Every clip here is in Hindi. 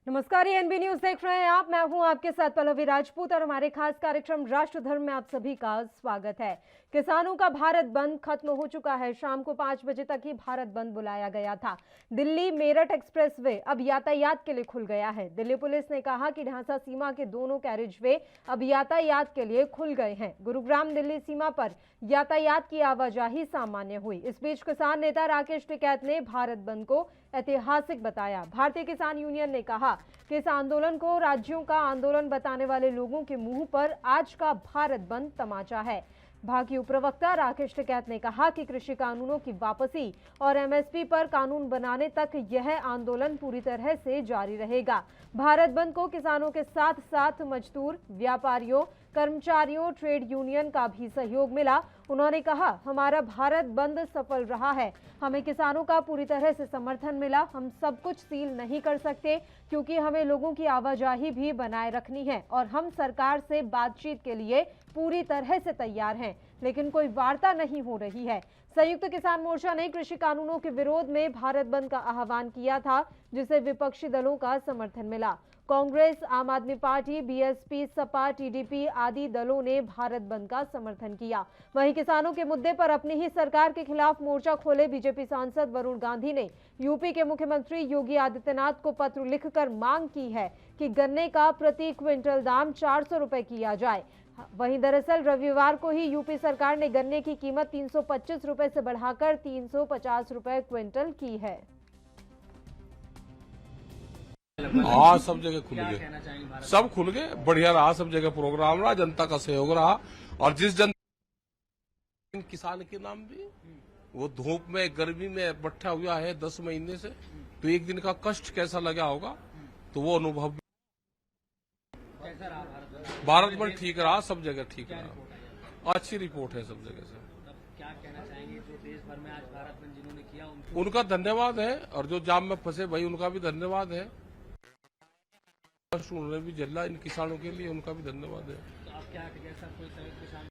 नमस्कार, ये एनबी न्यूज देख रहे हैं आप। मैं हूं आपके साथ पल्लवी राजपूत और हमारे खास कार्यक्रम राष्ट्र धर्म में आप सभी का स्वागत है। किसानों का भारत बंद खत्म हो चुका है। शाम को 5 बजे तक ही भारत बंद बुलाया गया था। दिल्ली मेरठ एक्सप्रेसवे अब यातायात के लिए खुल गया है। दिल्ली पुलिस ने कहा कि ढांसा सीमा के दोनों कैरिजवे अब यातायात के लिए खुल गए हैं। गुरुग्राम दिल्ली सीमा पर यातायात की आवाजाही सामान्य हुई। इस बीच किसान नेता राकेश टिकैत ने भारत बंद को ऐतिहासिक बताया। भारतीय किसान यूनियन ने कहा कि इस आंदोलन को राज्यों का आंदोलन बताने वाले लोगों के मुंह पर आज का भारत बंद तमाचा है। भाजपा प्रवक्ता राकेश टिकैत ने कहा कि कृषि कानूनों की वापसी और एमएसपी पर कानून बनाने तक यह आंदोलन पूरी तरह से जारी रहेगा। भारत बंद को किसानों के साथ साथ मजदूर, व्यापारियों, कर्मचारियों, ट्रेड यूनियन का भी सहयोग मिला। उन्होंने कहा, हमारा भारत बंद सफल रहा है। हमें किसानों का पूरी तरह से समर्थन मिला। हम सब कुछ सील नहीं कर सकते क्योंकि हमें लोगों की आवाजाही भी बनाए रखनी है और हम सरकार से बातचीत के लिए पूरी तरह से तैयार हैं, लेकिन कोई वार्ता नहीं हो रही है। संयुक्त किसान मोर्चा ने कृषि कानूनों के विरोध में भारत बंद का आह्वान किया था, जिसे विपक्षी दलों का समर्थन मिला। कांग्रेस, आम आदमी पार्टी, बीएसपी, सपा, टीडीपी आदि दलों ने भारत बंद का समर्थन किया। वहीं किसानों के मुद्दे पर अपनी ही सरकार के खिलाफ मोर्चा खोले बीजेपी सांसद वरुण गांधी ने यूपी के मुख्यमंत्री योगी आदित्यनाथ को पत्र लिखकर मांग की है कि गन्ने का प्रति क्विंटल दाम 400 रुपए किया जाए। वहीं दरअसल रविवार को ही यूपी सरकार ने गन्ने की कीमत 325 रुपए से बढ़ाकर 350 रुपए क्विंटल की है। हाँ, सब जगह खुल गए, सब खुल गए, बढ़िया रहा, सब जगह प्रोग्राम रहा, जनता का सहयोग रहा। और जिस जनता किसान के नाम भी वो धूप में गर्मी में बैठा हुआ है 10 महीने से, तो एक दिन का कष्ट कैसा लगा होगा, तो वो अनुभव भारत में ठीक रहा, सब जगह ठीक रहा। अच्छी रिपोर्ट है सब जगह से। क्या कहना चाहेंगे जो देश भर में आज भारत बंद जिन्होंने किया उनका धन्यवाद है, और जो जाम में फंसे भाई उनका भी धन्यवाद है। उन्होंने भी झेला इन किसानों के लिए, उनका भी धन्यवाद है। तो आप क्या जैसा कोई किसान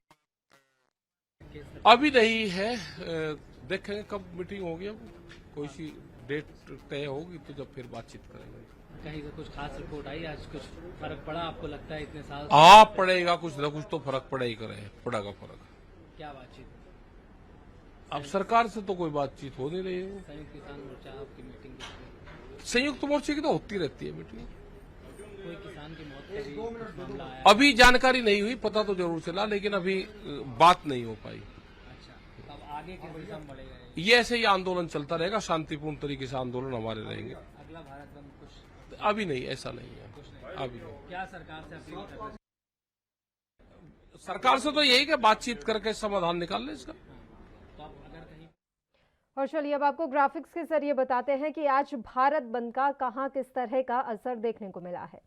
अभी नहीं है, देखेंगे कब मीटिंग होगी। अब कोई सी डेट तय होगी तो जब फिर बातचीत करेंगे। कहीं से कुछ खास रिपोर्ट आई आज, कुछ फर्क पड़ा आपको लगता है इतने साल? हाँ, पड़ेगा, कुछ न कुछ तो फर्क पड़ा ही पड़ेगा फर्क। क्या बातचीत? अब सरकार से तो कोई बातचीत हो नहीं रही है। संयुक्त किसान मोर्चा आपकी मीटिंग, संयुक्त मोर्चे की तो होती रहती है मीटिंग। कोई किसान की मौत का भी कुछ मामला आया? अभी जानकारी नहीं हुई, पता तो जरूर चला, लेकिन अभी बात नहीं हो पाई। अच्छा, अब आगे किस दिशा में बढ़ेगा ये ऐसे ही आंदोलन चलता रहेगा, शांतिपूर्ण तरीके से आंदोलन हमारे रहेंगे। अगला भारत बंद कुछ अभी नहीं, ऐसा नहीं है, अभी नहीं। क्या सरकार से अपील कर रहे हैं? सरकार से तो यही कि बातचीत करके समाधान निकाल ले इसका। तो आप अगर कहीं और चलिए अब आपको ग्राफिक्स के जरिए बताते हैं कि आज भारत बंद का कहां किस तरह का असर देखने को मिला है।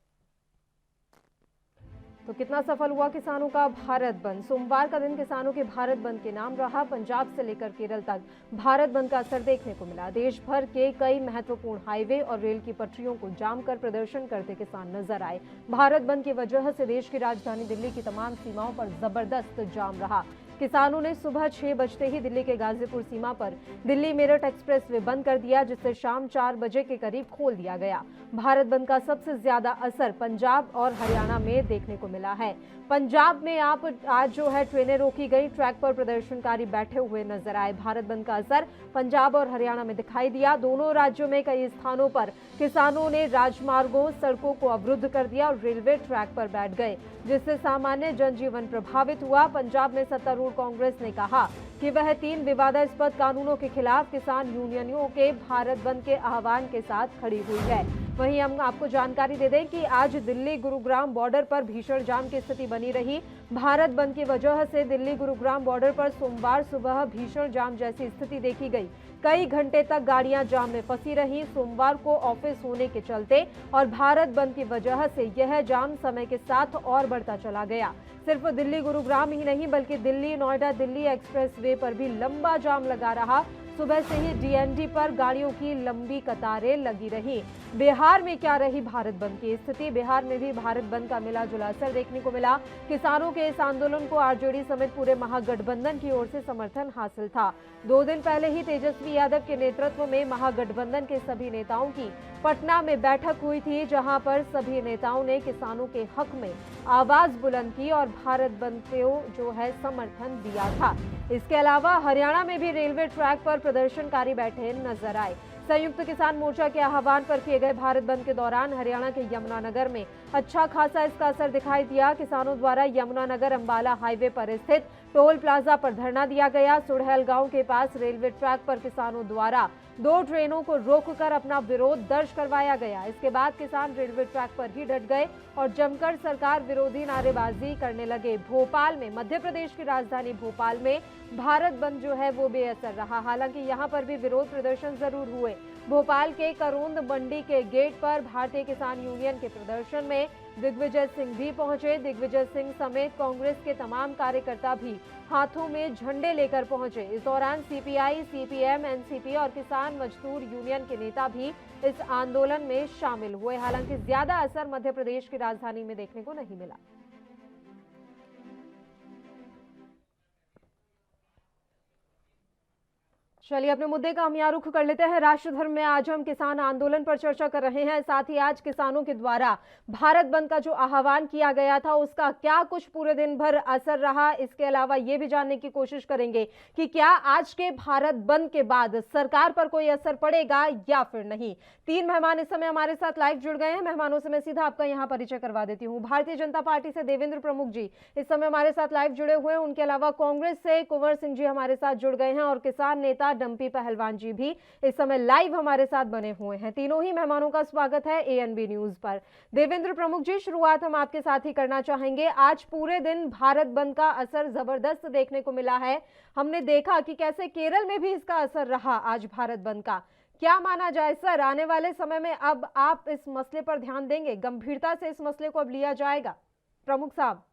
तो कितना सफल हुआ किसानों का भारत बंद। सोमवार का दिन किसानों के भारत बंद के नाम रहा। पंजाब से लेकर केरल तक भारत बंद का असर देखने को मिला। देश भर के कई महत्वपूर्ण हाईवे और रेल की पटरियों को जाम कर प्रदर्शन करते किसान नजर आए। भारत बंद की वजह से देश की राजधानी दिल्ली की तमाम सीमाओं पर जबरदस्त जाम रहा। किसानों ने सुबह 6 बजते ही दिल्ली के गाजीपुर सीमा पर दिल्ली मेरठ एक्सप्रेसवे बंद कर दिया, जिसे शाम 4 बजे के करीब खोल दिया गया। भारत बंद का सबसे ज्यादा असर पंजाब और हरियाणा में देखने को मिला है। पंजाब में आज जो है ट्रेनें रोकी गई, ट्रैक पर प्रदर्शनकारी बैठे हुए नजर आए। भारत बंद का असर पंजाब और हरियाणा में दिखाई दिया। दोनों राज्यों में कई स्थानों पर किसानों ने राजमार्गों, सड़कों को अवरुद्ध कर दिया और रेलवे ट्रैक पर बैठ गए, जिससे सामान्य जनजीवन प्रभावित हुआ। पंजाब में सत्तारूढ़ कांग्रेस ने कहा कि वह 3 विवादास्पद कानूनों के खिलाफ किसान यूनियनों के भारत बंद के आह्वान के साथ खड़ी हुई है। वहीं हम आपको जानकारी दे दें कि आज दिल्ली गुरुग्राम बॉर्डर पर भीषण जाम की स्थिति बनी रही। भारत बंद की वजह से दिल्ली गुरुग्राम बॉर्डर पर सोमवार सुबह भीषण जाम जैसी स्थिति देखी गई। कई घंटे तक गाड़ियां जाम में फंसी रही। सोमवार को ऑफिस होने के चलते और भारत बंद की वजह से यह जाम समय के साथ और बढ़ता चला गया। सिर्फ दिल्ली गुरुग्राम ही नहीं बल्कि दिल्ली नोएडा दिल्ली एक्सप्रेसवे पर भी लंबा जाम लगा रहा। सुबह से ही डीएनडी पर गाड़ियों की लंबी कतारें लगी रही। बिहार में क्या रही भारत बंद की स्थिति? बिहार में भी भारत बंद का मिला जुला असर देखने को मिला। किसानों के इस आंदोलन को आरजेडी समेत पूरे महागठबंधन की ओर से समर्थन हासिल था। 2 दिन पहले ही तेजस्वी यादव के नेतृत्व में महागठबंधन के सभी नेताओं की पटना में बैठक हुई थी, जहां पर सभी नेताओं ने किसानों के हक में आवाज बुलंद की और भारत बंद को जो है समर्थन दिया था। इसके अलावा हरियाणा में भी रेलवे ट्रैक पर प्रदर्शनकारी बैठे नजर आए। संयुक्त किसान मोर्चा के आह्वान पर किए गए भारत बंद के दौरान हरियाणा के यमुनानगर में अच्छा खासा इसका असर दिखाई दिया। किसानों द्वारा यमुनानगर अंबाला हाईवे पर स्थित टोल प्लाजा पर धरना दिया गया। सुड़हल गांव के पास रेलवे ट्रैक पर किसानों द्वारा 2 ट्रेनों को रोककर अपना विरोध दर्ज करवाया गया। इसके बाद किसान रेलवे ट्रैक पर ही डट गए और जमकर सरकार विरोधी नारेबाजी करने लगे। भोपाल में, मध्य प्रदेश की राजधानी भोपाल में भारत बंद जो है वो बेअसर रहा। हालांकि यहां पर भी विरोध प्रदर्शन जरूर हुए। भोपाल के करोंद मंडी के गेट पर भारतीय किसान यूनियन के प्रदर्शन में दिग्विजय सिंह भी पहुंचे। दिग्विजय सिंह समेत कांग्रेस के तमाम कार्यकर्ता भी हाथों में झंडे लेकर पहुंचे। इस दौरान सीपीआई, सीपीएम, एनसीपी और किसान मजदूर यूनियन के नेता भी इस आंदोलन में शामिल हुए। हालांकि ज्यादा असर मध्य प्रदेश की राजधानी में देखने को नहीं मिला। चलिए अपने मुद्दे का हम यहाँ रुख कर लेते हैं। राष्ट्र धर्म में आज हम किसान आंदोलन पर चर्चा कर रहे हैं। साथ ही आज किसानों के द्वारा भारत बंद का जो आह्वान किया गया था उसका क्या कुछ पूरे दिन भर असर रहा, इसके अलावा ये भी जानने की कोशिश करेंगे कि क्या आज के भारत बंद के बाद सरकार पर कोई असर पड़ेगा या फिर नहीं। 3 मेहमान इस समय हमारे साथ लाइव जुड़ गए हैं। मेहमानों से मैं सीधा आपका यहाँ परिचय करवा देती हूँ। भारतीय जनता पार्टी से देवेंद्र प्रमुख जी इस समय हमारे साथ लाइव जुड़े हुए हैं। उनके अलावा कांग्रेस से कुंवर सिंह जी हमारे साथ जुड़ गए हैं और किसान नेता डंपी पहलवान जी भी इस समय लाइव हमारे साथ बने हुए हैं। तीनों ही मेहमानों का स्वागत है एएनबी न्यूज पर। देवेंद्र प्रमुख जी, शुरुआत हम आपके साथ ही करना चाहेंगे। आज पूरे दिन भारत बंद का असर जबरदस्त देखने को मिला है। हमने देखा कि कैसे केरल में भी इसका असर रहा आज भारत बंद का। क्या माना जाए सर, आने वाले समय में अब आप इस मसले पर ध्यान देंगे, गंभीरता से इस मसले को अब लिया जाएगा? प्रमुख साहब।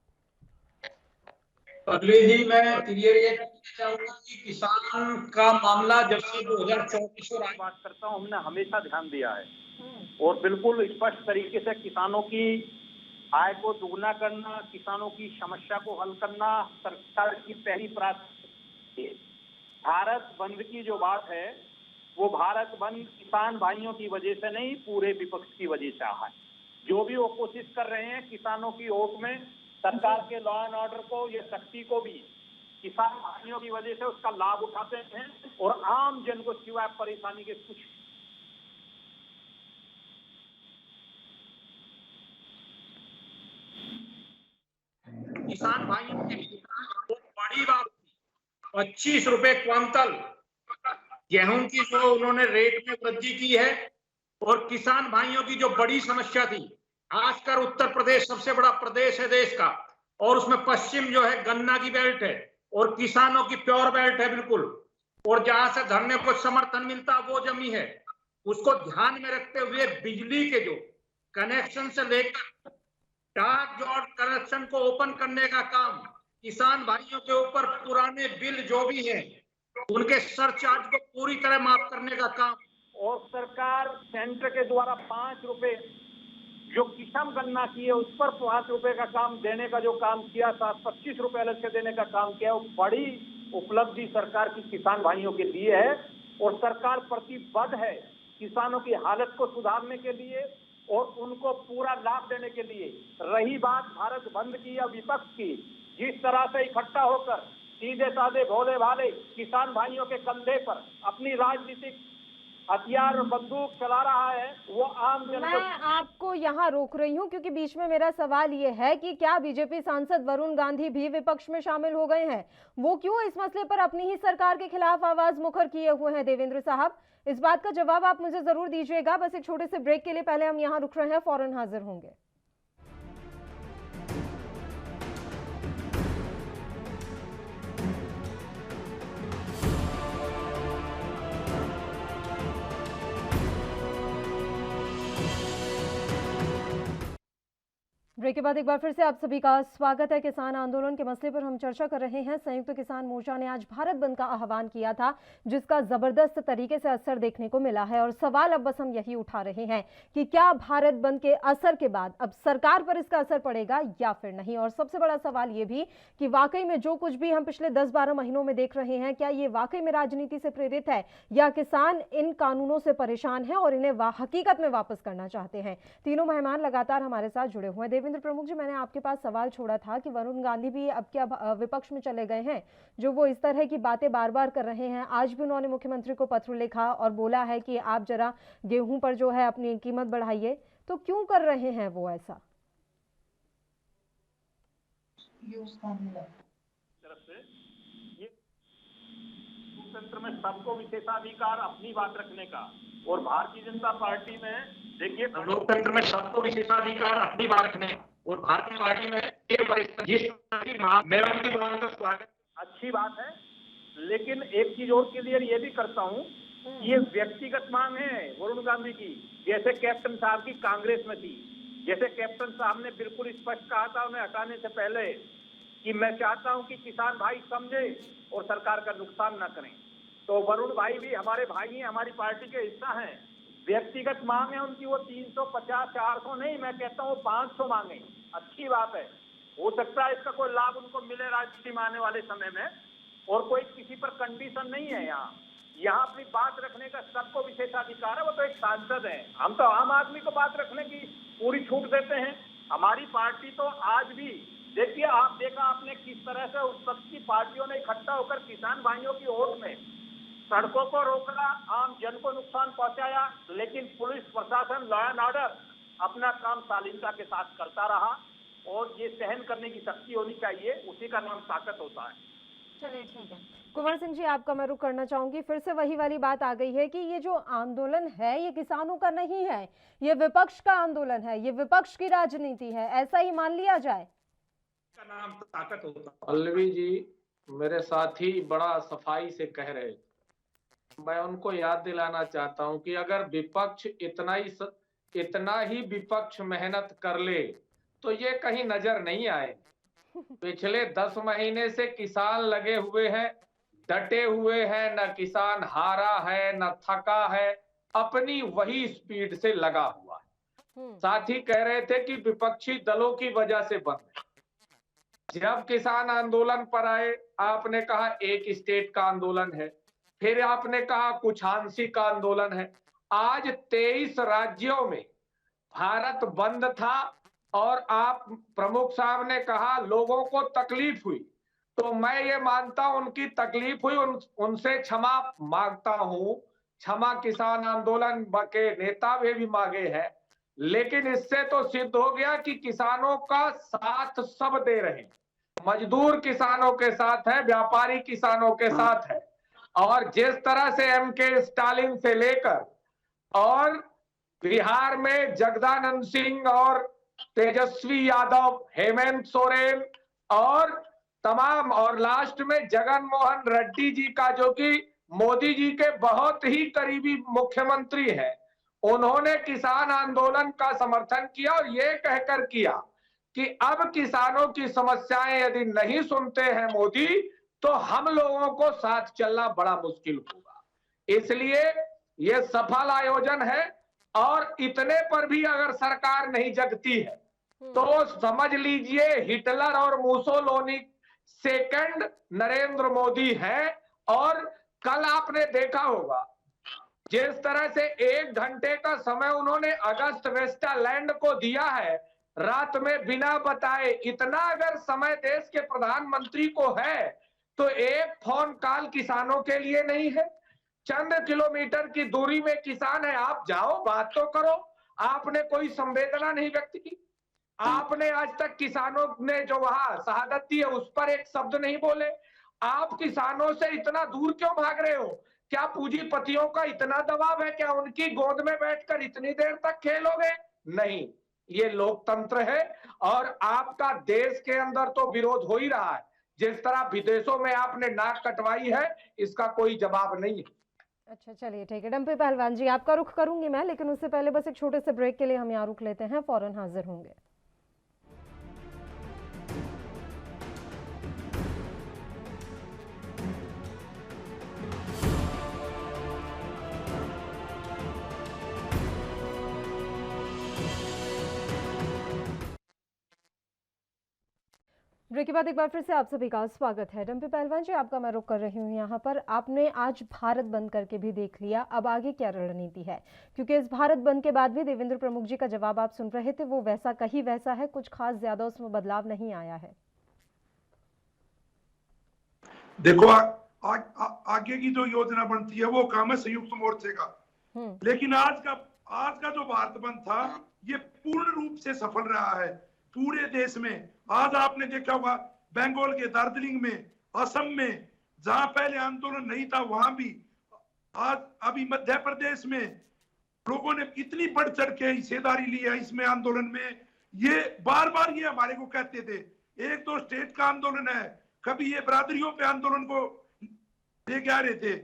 अगले जी, मैं क्लियर ये कहना चाहूंगा कि किसान का मामला जब से 2024 और बात करता हूं, हमने हमेशा ध्यान दिया है और बिल्कुल स्पष्ट तरीके से किसानों की आय को दुगना करना, किसानों की समस्या को हल करना सरकार की पहली प्राथमिकता है। भारत बंद की जो बात है वो भारत बंद किसान भाइयों की वजह से नहीं, पूरे विपक्ष की वजह से है। जो भी वो कोशिश कर रहे हैं किसानों की होक में सरकार के लॉ एंड ऑर्डर को या शक्ति को भी किसान भाइयों की वजह से उसका लाभ उठाते हैं और आम जन को सिवाय परेशानी के कुछ किसान भाइयों की बड़ी बात 25 रुपए क्विंटल गेहूं की जो उन्होंने रेट में वृद्धि की है। और किसान भाइयों की जो बड़ी समस्या थी, खासकर उत्तर प्रदेश सबसे बड़ा प्रदेश है देश का और उसमें पश्चिम जो है गन्ना की बेल्ट है और किसानों की प्योर बेल्ट है बिल्कुल, और जहां से धरने को समर्थन मिलता वो जमी है। उसको ध्यान में रखते हुए बिजली के जो कनेक्शन से लेकर डाक जोड़ कनेक्शन को ओपन करने का काम, किसान भाइयों के ऊपर पुराने बिल जो भी हैं उनके सरचार्ज को पूरी तरह माफ करने का काम, और सरकार सेंटर के द्वारा 5 रुपए जो किसान गन्ना की है उस पर 5 रुपए का काम देने का जो काम किया था, 25 रुपए अलग से देने का काम किया, वो बड़ी उपलब्धि सरकार की किसान भाइयों के लिए है। और सरकार प्रतिबद्ध है किसानों की हालत को सुधारने के लिए और उनको पूरा लाभ देने के लिए। रही बात भारत बंद की या विपक्ष की, जिस तरह से इकट्ठा होकर सीधे साधे भोले भाले किसान भाइयों के कंधे पर अपनी राजनीतिक हथियार बंदूक चला रहा है, वो आम जन को। मैं आपको यहाँ रोक रही हूँ क्योंकि बीच में मेरा सवाल ये है कि क्या बीजेपी सांसद वरुण गांधी भी विपक्ष में शामिल हो गए हैं? वो क्यों इस मसले पर अपनी ही सरकार के खिलाफ आवाज मुखर किए हुए हैं? देवेंद्र साहब, इस बात का जवाब आप मुझे जरूर दीजिएगा। बस एक छोटे से ब्रेक के लिए पहले हम यहाँ रुक रहे हैं, फौरन हाजिर होंगे। ब्रेक के बाद एक बार फिर से आप सभी का स्वागत है। किसान आंदोलन के मसले पर हम चर्चा कर रहे हैं। संयुक्त किसान मोर्चा ने आज भारत बंद का आह्वान किया था, जिसका जबरदस्त तरीके से असर देखने को मिला है। और सवाल अब बस हम यही उठा रहे हैं कि क्या भारत बंद के असर के बाद अब सरकार पर इसका असर पड़ेगा या फिर नहीं। और सबसे बड़ा सवाल ये भी कि वाकई में जो कुछ भी हम पिछले 10-12 महीनों में देख रहे हैं, क्या ये वाकई में राजनीति से प्रेरित है या किसान इन कानूनों से परेशान है और इन्हें हकीकत में वापस करना चाहते हैं। तीनों मेहमान लगातार हमारे साथ जुड़े हुए हैं। देवेंद्र प्रमुख जी, मैंने आपके पास सवाल छोड़ा था कि वरुण गांधी भी अब क्या विपक्ष में चले गए हैं, जो वो इस तरह की बातें बार बार कर रहे हैं। आज भी उन्होंने मुख्यमंत्री को पत्र लिखा और बोला है कि आप जरा गेहूं पर जो है अपनी कीमत बढ़ाइए। तो क्यों कर रहे हैं वो ऐसा? तरफ से ये लोकतंत्र में सबको विशेषाधिकार अपनी बात रखने का, और भारतीय जनता पार्टी में देखिए लोकतंत्र में सबको विशेषाधिकार अपनी बात रखने और भारतीय पार्टी में मेरा उनकी मांग का स्वागत। अच्छी बात है, लेकिन एक चीज और क्लियर ये भी करता हूँ, ये व्यक्तिगत मांग है वरुण गांधी की, जैसे कैप्टन साहब की कांग्रेस में थी। जैसे कैप्टन साहब ने बिल्कुल स्पष्ट कहा था उन्हें हटाने से पहले कि मैं चाहता हूं कि किसान भाई समझे और सरकार का नुकसान न करें। तो वरुण भाई भी हमारे भाई हैं, हमारी पार्टी के हिस्सा हैं। व्यक्तिगत मांग है उनकी, वो 350 400 नहीं, मैं कहता हूँ 500 मांगे। अच्छी बात है, हो सकता है इसका कोई लाभ उनको मिले राजनीति में आने वाले समय में, और कोई किसी पर कंडीशन नहीं है। यहाँ अपनी बात रखने का सबको विशेषाधिकार है। वो तो एक सांसद है, हम तो आम आदमी को बात रखने की पूरी छूट देते हैं। हमारी पार्टी तो आज भी देखिए, आप देखा आपने किस तरह से उस वक्त की पार्टियों ने इकट्ठा होकर किसान भाइयों की ओट में सड़कों को रोका, आम जन को नुकसान पहुंचाया, लेकिन पुलिस प्रशासन लॉ एंड ऑर्डर अपना काम शालीनता के साथ करता रहा। और ये सहन करने की शक्ति होनी चाहिए, उसी का नाम ताकत होता है। चलिए ठीक है। कुंवर सिंह जी, आपका मैं रुख करना चाहूंगी। फिर से वही वाली बात आ गई है कि ये जो आंदोलन है ये किसानों का नहीं है, ये विपक्ष का आंदोलन है, ये विपक्ष की राजनीति है, ऐसा ही मान लिया जाए? का नाम ताकत होता है। पल्लवी जी, मेरे साथी बड़ा सफाई से कह रहे थे, मैं उनको याद दिलाना चाहता हूं कि अगर विपक्ष इतना ही विपक्ष मेहनत कर ले तो ये कहीं नजर नहीं आए। पिछले 10 महीने से किसान लगे हुए हैं, डटे हुए हैं, न किसान हारा है न थका है, अपनी वही स्पीड से लगा हुआ है। साथी कह रहे थे कि विपक्षी दलों की वजह से बंद। जब किसान आंदोलन पर आए, आपने कहा एक स्टेट का आंदोलन है, फिर आपने कहा कुछ आंशिक आंदोलन है। आज 23 राज्यों में भारत बंद था और आप प्रमुख साहब ने कहा लोगों को तकलीफ हुई, तो मैं ये मानता हूं उनकी तकलीफ हुई, उनसे क्षमा मांगता हूं। क्षमा किसान आंदोलन के नेता भी मांगे हैं, लेकिन इससे तो सिद्ध हो गया कि किसानों का साथ सब दे रहे हैं। मजदूर किसानों के साथ है, व्यापारी किसानों के साथ है। और जिस तरह से एमके स्टालिन से लेकर और बिहार में जगदानंद सिंह और तेजस्वी यादव, हेमंत सोरेन और तमाम, और लास्ट में जगन मोहन रेड्डी जी का, जो कि मोदी जी के बहुत ही करीबी मुख्यमंत्री हैं, उन्होंने किसान आंदोलन का समर्थन किया और ये कहकर किया कि अब किसानों की समस्याएं यदि नहीं सुनते हैं मोदी, तो हम लोगों को साथ चलना बड़ा मुश्किल होगा। इसलिए ये सफल आयोजन है, और इतने पर भी अगर सरकार नहीं जगती है तो समझ लीजिए हिटलर और मुसोलिनी सेकंड नरेंद्र मोदी है। और कल आपने देखा होगा जिस तरह से 1 घंटे का समय उन्होंने अगस्त वेस्टलैंड को दिया है, रात में बिना बताए। इतना अगर समय देश के प्रधानमंत्री को है तो एक फोन कॉल किसानों के लिए नहीं है। चंद किलोमीटर की दूरी में किसान है, आप जाओ बात तो करो। आपने कोई संवेदना नहीं व्यक्त की। आपने आज तक किसानों ने जो वहां शहादत दी है उस पर एक शब्द नहीं बोले। आप किसानों से इतना दूर क्यों भाग रहे हो? क्या पूंजीपतियों का इतना दबाव है? क्या उनकी गोद में बैठकर इतनी देर तक खेलोगे? नहीं, ये लोकतंत्र है और आपका देश के अंदर तो विरोध हो ही रहा है। जिस तरह विदेशों में आपने नाक कटवाई है, इसका कोई जवाब नहीं है। अच्छा चलिए ठीक है। डंपी पहलवान जी, आपका रुख करूंगी मैं, लेकिन उससे पहले बस एक छोटे से ब्रेक के लिए हम यहाँ रुक लेते हैं, फौरन हाजिर होंगे। ब्रेक के बाद एक बार फिर से आप सभी का स्वागत है। डम्पी पहलवान जी, आपका मैं रुक कर रही हूँ यहाँ पर। आपने आज भारत बंद करके भी देख लिया, अब आगे क्या रणनीति है? क्योंकि इस भारत बंद के बाद भी देवेंद्र प्रमुख जी का जवाब आप सुन रहे थे, वो वैसा कहीं वैसा है, कुछ खास ज्यादा उसमें बदलाव नहीं आया है। देखो आगे की जो योजना बनती है वो काम है संयुक्त मोर्चे का, लेकिन आज का जो भारत बंद था ये पूर्ण रूप से सफल रहा है पूरे देश में। आज आपने देखा होगा बंगाल के दार्जिलिंग में, असम में, जहां पहले आंदोलन नहीं था वहां भी, आज अभी मध्य प्रदेश में लोगों ने इतनी बढ़ चढ़ के हिस्सेदारी ली है इसमें आंदोलन में। ये बार बार ये हमारे को कहते थे एक तो स्टेट का आंदोलन है, कभी ये बरादरियों पे आंदोलन को लेके आ रहे थे।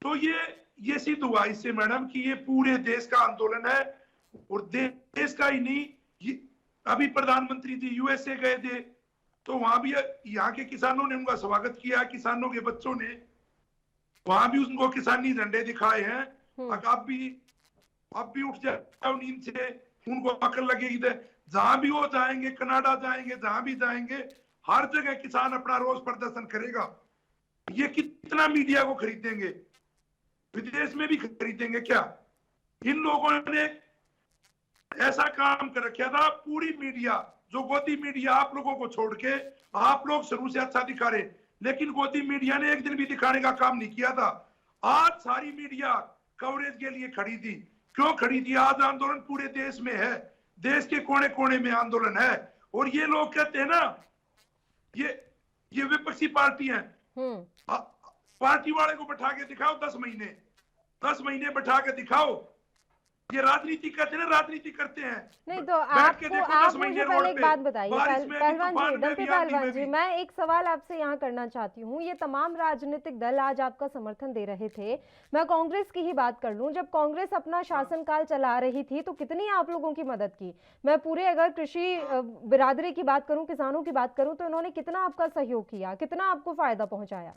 तो ये सिद्ध हुआ इससे मैडम कि ये पूरे देश का आंदोलन है, और देश का ही नहीं। अभी प्रधानमंत्री जी यूएसए गए थे तो वहां भी यहाँ के किसानों ने उनका स्वागत किया, किसानों के बच्चों ने वहां भी उनको किसानी झंडे दिखाए हैं। अब भी उठ जाओ नींद से, उनको अकल लगेगी। जहां भी वो जाएंगे, कनाडा जाएंगे, जहां भी जाएंगे, हर जगह किसान अपना रोष प्रदर्शन करेगा। ये कितना मीडिया को खरीदेंगे, विदेश में भी खरीदेंगे क्या? इन लोगों ने ऐसा काम कर रखा था, पूरी मीडिया जो गोदी मीडिया आप लोगों को छोड़ के आप लोग शुरू से अच्छा दिखा रहे, लेकिन गोदी मीडिया ने एक दिन भी दिखाने का काम नहीं किया था। आज सारी मीडिया कवरेज के लिए खड़ी थी। क्यों खड़ी थी? आज आंदोलन पूरे देश में है, देश के कोने कोने में आंदोलन है। और ये लोग कहते हैं ना, ये विपक्षी पार्टी है, पार्टी वाले को बैठा के दिखाओ 10 महीने बैठा के दिखाओ। ये राजनीति करते हैं, राजनीति करते हैं। नहीं तो आप मुझे पहले एक बात बताइए पहलवान जी, डम्पी पहलवान जी, मैं एक सवाल आपसे यहाँ करना चाहती हूँ। ये तमाम राजनीतिक दल आज आपका समर्थन दे रहे थे। मैं कांग्रेस की ही बात कर लूं, जब कांग्रेस अपना शासनकाल चला रही थी तो कितनी आप लोगों की मदद की? मैं पूरे अगर कृषि बिरादरी की बात करूं, किसानों की बात करूं, तो इन्होंने कितना आपका सहयोग किया, कितना आपको फायदा पहुंचाया?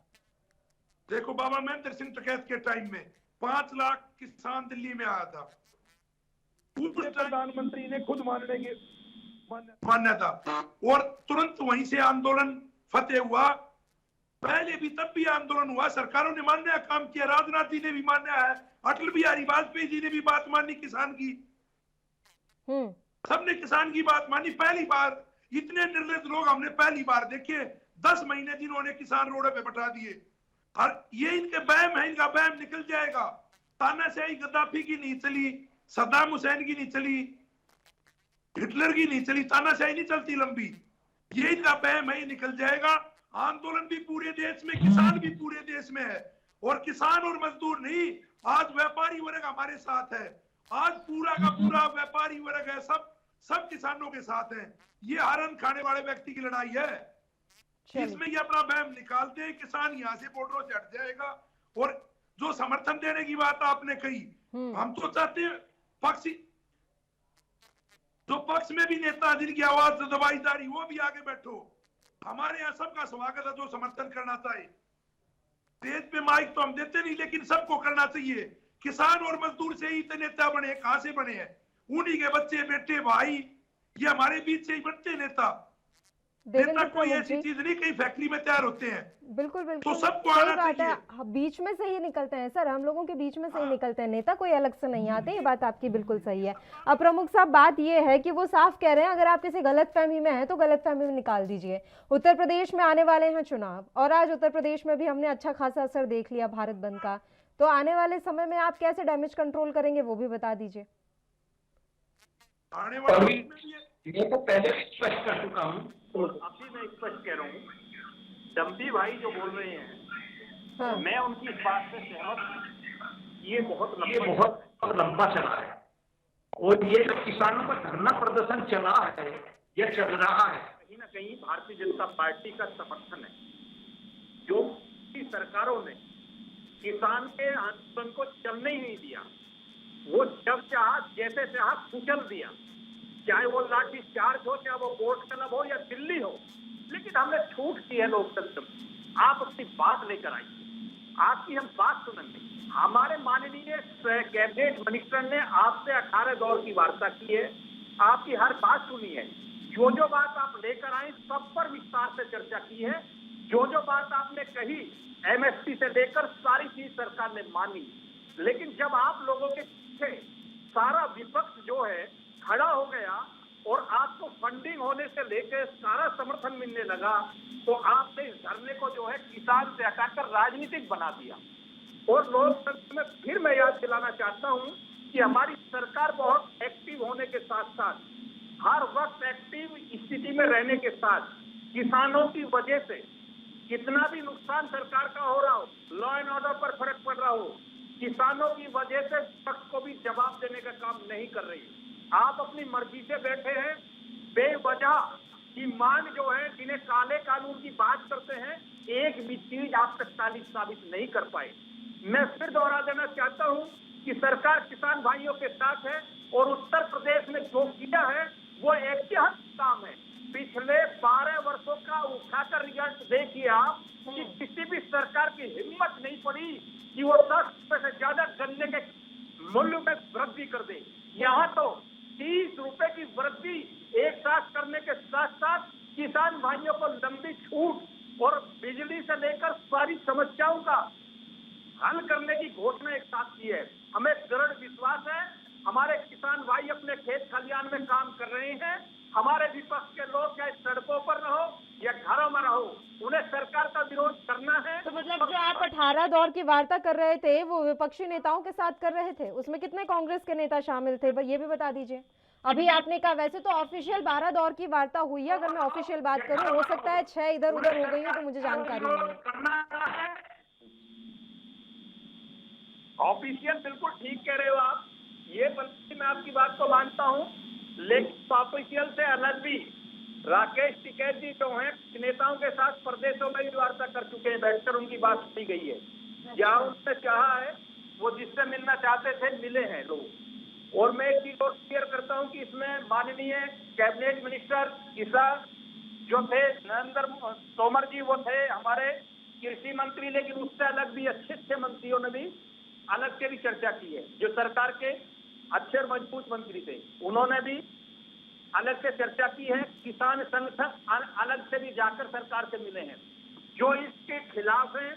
देखो बाबा महेंद्र सिंह टिकैत के टाइम में 5 लाख किसान दिल्ली में आया था, प्रधानमंत्री ने खुद मान्य था, और तुरंत वहीं से आंदोलन फतेह हुआ। पहले भी तब भी आंदोलन हुआ, सरकारों ने मान्य काम किया, राजनाथ जी ने भी मान्य है, अटल बिहारी वाजपेयी जी ने भी बात मानी किसान की, सबने किसान की बात मानी। पहली बार इतने निर्लज लोग हमने पहली बार देखे। 10 महीने जिन्होंने किसान रोड पे बैठा दिए, और ये इनके बैम है, इनका बैम निकल जाएगा। तानाशाही गद्दाफी की नहीं चली, सद्दाम हुसैन की नहीं चली, हिटलर की नहीं चली, तानाशाही नहीं चलती लंबी। ये इनका बैम है, निकल जाएगा। आंदोलन भी पूरे देश में, किसान भी पूरे देश में है, और किसान और मजदूर नहीं, आज व्यापारी वर्ग हमारे साथ है। आज पूरा का पूरा व्यापारी वर्ग है, सब किसानों के साथ है। ये हरण खाने वाले व्यक्ति की लड़ाई है, इसमें ये अपना बैम निकालते हैं। किसान यहाँ से बॉर्डरों से हट जाएगा। और जो समर्थन देने की बात आपने कही, हम तो चाहते हैं पक्ष में भी नेता जिनकी आवाज दबाई जा रही, वो भी आगे बैठो। हमारे यहाँ सबका स्वागत है जो समर्थन करना चाहे। स्टेज पे माइक तो हम देते नहीं, लेकिन सबको करना चाहिए। किसान और मजदूर से ही नेता बने, कहां से बने हैं? उन्हीं के बच्चे, बेटे, भाई, ये हमारे बीच से ही बनते नेता। नेता कोई ऐसी चीज नहीं कहीं फैक्ट्री में तैयार होते हैं। बिल्कुल बिल्कुल, तो सबको आना चाहिए। बीच में से ही निकलते हैं सर, हम लोगों के बीच में से ही निकलते हैं, नेता कोई अलग से नहीं आते। ये बात आपकी बिल्कुल सही है। अब प्रमुख साहब, बात ये है कि वो साफ कह रहे हैं अगर आप किसी गलतफहमी में हैं तो गलतफहमी में निकाल दीजिए। उत्तर प्रदेश में आने वाले हैं चुनाव, और आज उत्तर प्रदेश में भी हमने अच्छा खासा असर देख लिया भारत बंद का। तो आने वाले समय में आप कैसे डैमेज कंट्रोल करेंगे वो भी बता दीजिए। आने वाले ये तो पहले स्पष्ट कर चुका हूँ, अभी मैं स्पष्ट कह रहा हूँ। डम्पी भाई जो बोल रहे हैं, मैं उनकी इस बात से सहमत हूँ। ये बहुत लंबा चला है, और ये जो किसानों का धरना प्रदर्शन चला है, ये चल रहा है, कहीं ना कहीं भारतीय जनता पार्टी का समर्थन है। जो सरकारों ने किसान के आंदोलन को चलने ही नहीं दिया, वो जब चाहा जैसे चाहा कुचल दिया, चाहे वो लाठी चार्ज हो, चाहे वो बोर्ड क्लब हो या दिल्ली हो। लेकिन हमने छूट की है लोकतंत्र में। आप अपनी बात लेकर आइए, आपकी हम बात सुनेंगे। हमारे माननीय कैबिनेट मिनिस्टर ने आपसे 18 दौर की वार्ता की है, आपकी हर बात सुनी है। जो बात आप लेकर आए सब पर विस्तार से चर्चा की है। जो बात आपने कही एमएसपी से लेकर सारी चीज सरकार ने मानी, लेकिन जब आप लोगों के पीछे सारा विपक्ष जो है खड़ा हो गया और आपको फंडिंग होने से लेकर सारा समर्थन मिलने लगा, तो आपने इस धरने को जो है किसान से हटाकर राजनीतिक बना दिया। और लोकतंत्र में फिर मैं याद दिलाना चाहता हूं कि हमारी सरकार बहुत एक्टिव होने के साथ साथ हर वक्त एक्टिव स्थिति में रहने के साथ किसानों की वजह से कितना भी नुकसान सरकार का हो रहा हो, लॉ एंड ऑर्डर पर फर्क पड़ रहा हो, किसानों की वजह से पक्ष को भी जवाब देने का काम नहीं कर रही। आप अपनी मर्जी से बैठे हैं, बेवजह की मांग जो है, जिन्हें काले कानून की बात करते हैं, एक भी चीज आप तक साबित नहीं कर पाए। मैं फिर दोहरा देना चाहता हूं कि सरकार किसान भाइयों के साथ है और उत्तर प्रदेश में जो किया है वो ऐतिहासिक काम है। पिछले 12 वर्षों का उठाकर रिजल्ट देखिए आप कि किसी भी सरकार की हिम्मत नहीं पड़ी कि वो 10 रुपए से ज्यादा गन्ने के मूल्य में वृद्धि कर दे। यहाँ तो 30 रुपए की वृद्धि एक साथ करने के साथ साथ किसान भाइयों को लंबी छूट और बिजली से लेकर सारी समस्याओं का हल करने की घोषणा एक साथ की है। हमें दृढ़ विश्वास है हमारे किसान भाई अपने खेत खलियान में काम कर रहे हैं। हमारे विपक्ष के लोग चाहे सड़कों पर रहो या घरों में रहो, उन्हें सरकार का विरोध करना है। तो मतलब जो आप 18 दौर की वार्ता कर रहे थे वो विपक्षी नेताओं के साथ कर रहे थे, उसमें कितने कांग्रेस के नेता शामिल थे, ये भी बता दीजिए। अभी आपने कहा वैसे तो ऑफिशियल 12 दौर की वार्ता हुई है, अगर मैं ऑफिशियल बात करूं हो सकता है 6 इधर उधर हो गई हो, तो मुझे जानकारी नहीं है। ऑफिशियल बिल्कुल ठीक कह रहे हो आप, ये बल्कि मैं आपकी बात को मानता हूं, लेकिन ऑफिशियल से अलग भी राकेश टिकैत जी जो हैं नेताओं के साथ प्रदेशों में भी वार्ता कर चुके हैं, बैठकर उनकी बात सुनी गई है। जहां उनसे चाहा है वो जिससे मिलना चाहते थे मिले हैं लोग। और मैं एक चीज और क्लियर करता हूं कि इसमें माननीय कैबिनेट मिनिस्टर किसान जो थे नरेंद्र तोमर जी, वो थे हमारे कृषि मंत्री, लेकिन उससे अलग भी अच्छे मंत्रियों ने भी अलग से भी चर्चा की है। जो सरकार के अच्छे और मजबूत मंत्री थे उन्होंने भी अलग से चर्चा की है। किसान संगठन अलग से भी जाकर सरकार से मिले हैं। जो इसके खिलाफ हैं,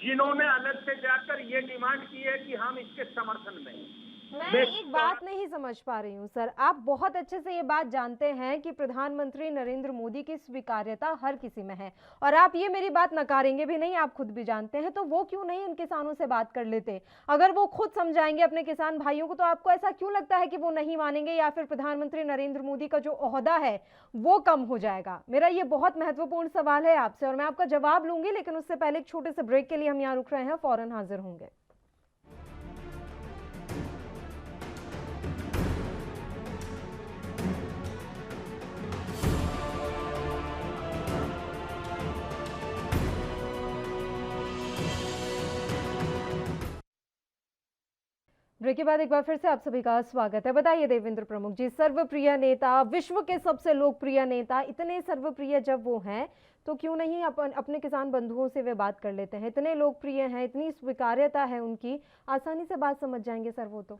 जिन्होंने अलग से जाकर ये डिमांड की है कि हम इसके समर्थन में हैं। मैं एक बात नहीं समझ पा रही हूँ सर, आप बहुत अच्छे से ये बात जानते हैं कि प्रधानमंत्री नरेंद्र मोदी की स्वीकार्यता हर किसी में है, और आप ये मेरी बात नकारेंगे भी नहीं, आप खुद भी जानते हैं। तो वो क्यों नहीं इन किसानों से बात कर लेते? अगर वो खुद समझाएंगे अपने किसान भाइयों को, तो आपको ऐसा क्यों लगता है कि वो नहीं मानेंगे, या फिर प्रधानमंत्री नरेंद्र मोदी का जो ओहदा है वो कम हो जाएगा? मेरा ये बहुत महत्वपूर्ण सवाल है आपसे, और मैं आपका जवाब लूंगी, लेकिन उससे पहले एक छोटे से ब्रेक के लिए हम यहाँ रुक रहे हैं, फौरन हाजिर होंगे। ब्रेक के बाद एक बार फिर से आप सभी का स्वागत है। बताइए देवेंद्र प्रमुख जी, सर्वप्रिय नेता, विश्व के सबसे लोकप्रिय नेता, इतने सर्वप्रिय जब वो हैं तो क्यों नहीं अपने किसान बंधुओं से वे बात कर लेते हैं? इतने लोकप्रिय हैं, इतनी स्वीकार्यता है उनकी, आसानी से बात समझ जाएंगे सर वो तो।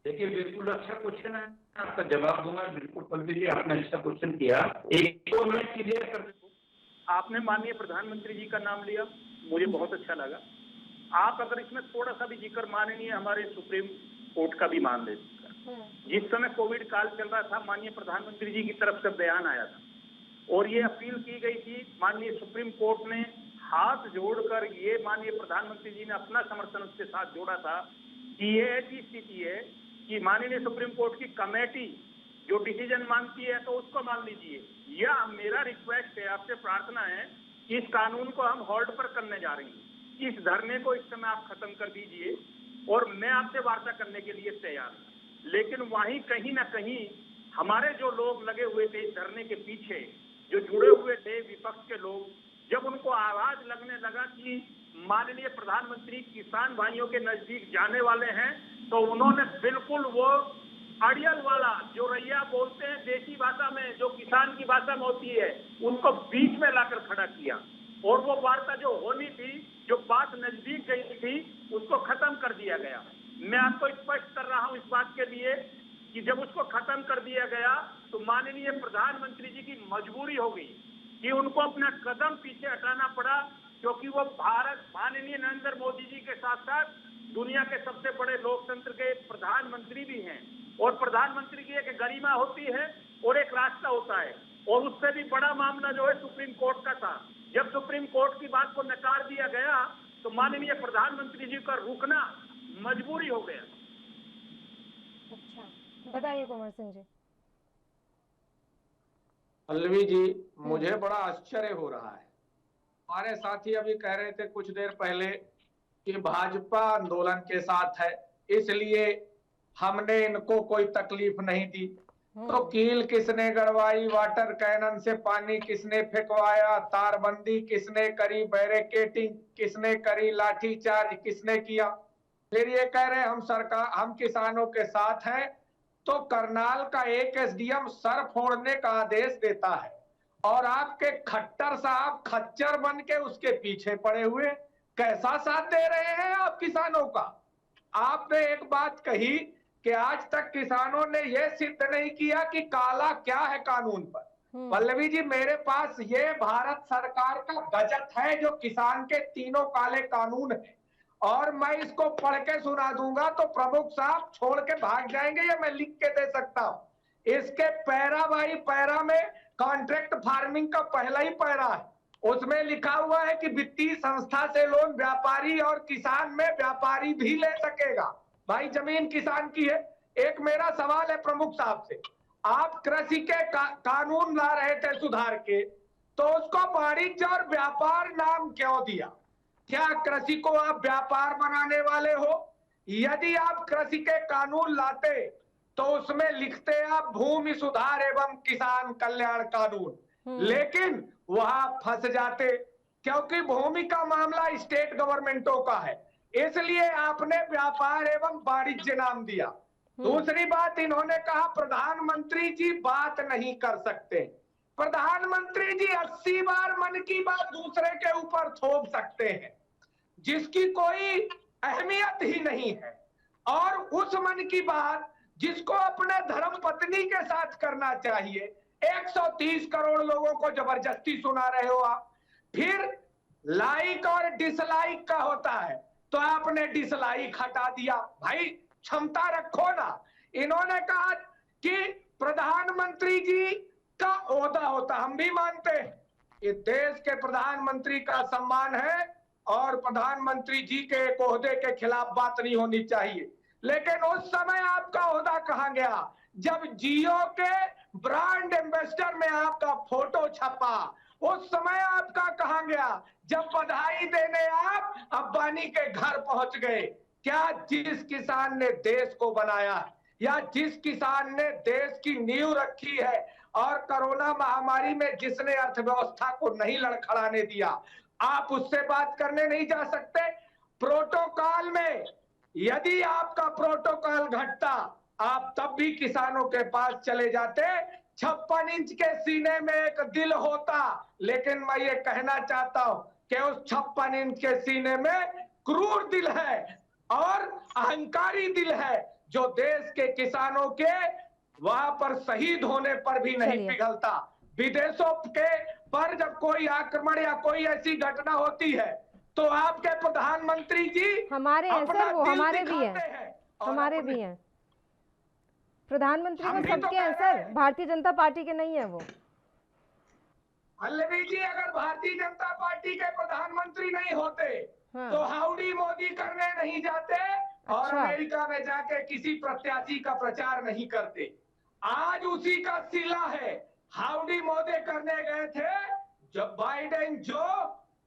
देखिए बिल्कुल अच्छा क्वेश्चन है, आपका जवाब दूंगा। बिल्कुल पल्लवी जी, आपने अच्छा क्वेश्चन किया। एक तो मैं क्लियर कर दूं, आपने माननीय प्रधानमंत्री जी का नाम लिया, मुझे बहुत अच्छा लगा। आप अगर इसमें थोड़ा सा भी जिक्र माननीय हमारे सुप्रीम कोर्ट का भी मान ले, जिस समय कोविड काल चल रहा था, माननीय प्रधानमंत्री जी की तरफ से बयान आया था और ये अपील की गई थी, माननीय सुप्रीम कोर्ट ने हाथ जोड़कर ये माननीय प्रधानमंत्री जी ने अपना समर्थन उसके साथ जोड़ा था कि ये ऐसी स्थिति है कि माननीय सुप्रीम कोर्ट की कमेटी जो डिसीजन मानती है तो उसको मान लीजिए। यह मेरा रिक्वेस्ट है, आपसे प्रार्थना है कि इस कानून को हम होल्ड पर करने जा रहे हैं, इस धरने को इस समय आप खत्म कर दीजिए और मैं आपसे वार्ता करने के लिए तैयार हूं। लेकिन वहीं कहीं ना कहीं हमारे जो लोग लगे हुए थे इस धरने के पीछे, जो जुड़े हुए थे विपक्ष के लोग, जब उनको आवाज लगने लगा कि माननीय प्रधानमंत्री किसान भाइयों के नजदीक जाने वाले हैं, तो उन्होंने बिल्कुल वो अड़ियल वाला जो रैया बोलते हैं देसी भाषा में, जो किसान की भाषा में होती है, उनको बीच में लाकर खड़ा किया और वो वार्ता जो होनी थी, जो बात नजदीक गई थी, उसको खत्म कर दिया गया। मैं आपको स्पष्ट कर रहा हूं इस बात के लिए कि जब उसको खत्म कर दिया गया तो माननीय प्रधानमंत्री जी की मजबूरी हो गई कि उनको अपना कदम पीछे हटाना पड़ा, क्योंकि वो भारत माननीय नरेंद्र मोदी जी के साथ साथ दुनिया के सबसे बड़े लोकतंत्र के प्रधानमंत्री भी हैं। और प्रधानमंत्री की एक गरिमा होती है और एक रास्ता होता है, और उससे भी बड़ा मामला जो है सुप्रीम कोर्ट का था। जब सुप्रीम कोर्ट की बात को नकार दिया गया तो माननीय प्रधानमंत्री जी का रुकना मजबूरी हो गया। अच्छा, बताइए कुंवर सिंह जी। पल्लवी जी, मुझे बड़ा आश्चर्य हो रहा है। हमारे साथी अभी कह रहे थे कुछ देर पहले कि भाजपा आंदोलन के साथ है, इसलिए हमने इनको कोई तकलीफ नहीं दी। तो कील किसने गड़वाई, वाटर कैनन से पानी किसने फेंकवाया, तारबंदी किसने करी, बैरिकेडिंग किसने करी, लाठीचार्ज किसने किया। फिर ये कह रहे हम किसानों के साथ हैं। तो करनाल का एक एसडीएम सर फोड़ने का आदेश देता है और आपके खट्टर साहब खच्चर बन के उसके पीछे पड़े हुए। कैसा साथ दे रहे हैं आप किसानों का। आपने एक बात कही कि आज तक किसानों ने यह सिद्ध नहीं किया कि काला क्या है कानून पर। पल्लवी जी, मेरे पास ये भारत सरकार का बजट है जो किसान के तीनों काले कानून है, और मैं इसको पढ़ के सुना दूंगा तो प्रमुख साहब छोड़ के भाग जाएंगे। ये मैं लिख के दे सकता हूं। इसके पैरा बाई पैरा में कॉन्ट्रैक्ट फार्मिंग का पहला ही पैरा है, उसमें लिखा हुआ है कि वित्तीय संस्था से लोन व्यापारी और किसान में व्यापारी भी ले सकेगा। भाई जमीन किसान की है। एक मेरा सवाल है प्रमुख साहब से, आप कृषि के कानून ला रहे थे सुधार के, तो उसको वाणिज्य और व्यापार नाम क्यों दिया? क्या कृषि को आप व्यापार बनाने वाले हो? यदि आप कृषि के कानून लाते तो उसमें लिखते आप भूमि सुधार एवं किसान कल्याण कानून, लेकिन वहां फंस जाते क्योंकि भूमि का मामला स्टेट गवर्नमेंटों का है, इसलिए आपने व्यापार एवं वाणिज्य नाम दिया। दूसरी बात, इन्होंने कहा प्रधानमंत्री जी बात नहीं कर सकते। प्रधानमंत्री जी 80 बार मन की बात दूसरे के ऊपर थोप सकते हैं जिसकी कोई अहमियत ही नहीं है, और उस मन की बात जिसको अपने धर्म पत्नी के साथ करना चाहिए 130 करोड़ लोगों को जबरदस्ती सुना रहे हो आप। फिर लाइक और डिसलाइक का होता है तो आपने डिसलाइक हटा दिया। भाई क्षमता रखो ना। इन्होंने कहा कि प्रधानमंत्री जी का ओहदा होता, हम भी मानते हैं ये देश के प्रधानमंत्री का सम्मान है और प्रधानमंत्री जी के एक ओहदे के खिलाफ बात नहीं होनी चाहिए, लेकिन उस समय आपका ओहदा कहां गया जब जियो के ब्रांड एम्बेसडर में आपका फोटो छपा? उस समय आपका कहां गया जब बधाई देने आप अंबानी के घर पहुंच गए? क्या जिस किसान ने देश को बनाया या जिस किसान ने देश की नींव रखी है और कोरोना महामारी में जिसने अर्थव्यवस्था को नहीं लड़खड़ाने दिया, आप उससे बात करने नहीं जा सकते? प्रोटोकॉल में यदि आपका प्रोटोकॉल घटता आप तब भी किसानों के पास चले जाते। 56 इंच के सीने में एक दिल होता, लेकिन मैं ये कहना चाहता हूं कि उस 56 इंच के सीने में क्रूर दिल है और अहंकारी दिल है जो देश के किसानों के वहां पर शहीद होने पर भी नहीं पिघलता। विदेशों के पर जब कोई आक्रमण या कोई ऐसी घटना होती है तो आपके प्रधानमंत्री जी हमारे हैं सर, वो हमारे भी हैं, हमारे भी हैं प्रधानमंत्री, वो सबके हैं सर, भारतीय जनता पार्टी के नहीं है वो। पल्लवी जी, अगर भारतीय जनता पार्टी के प्रधानमंत्री नहीं होते तो हाउडी मोदी करने नहीं जाते और अमेरिका में जाके किसी प्रत्याशी का प्रचार नहीं करते। आज उसी का सिला है। हाउडी मोदी करने गए थे जब बाइडेन जो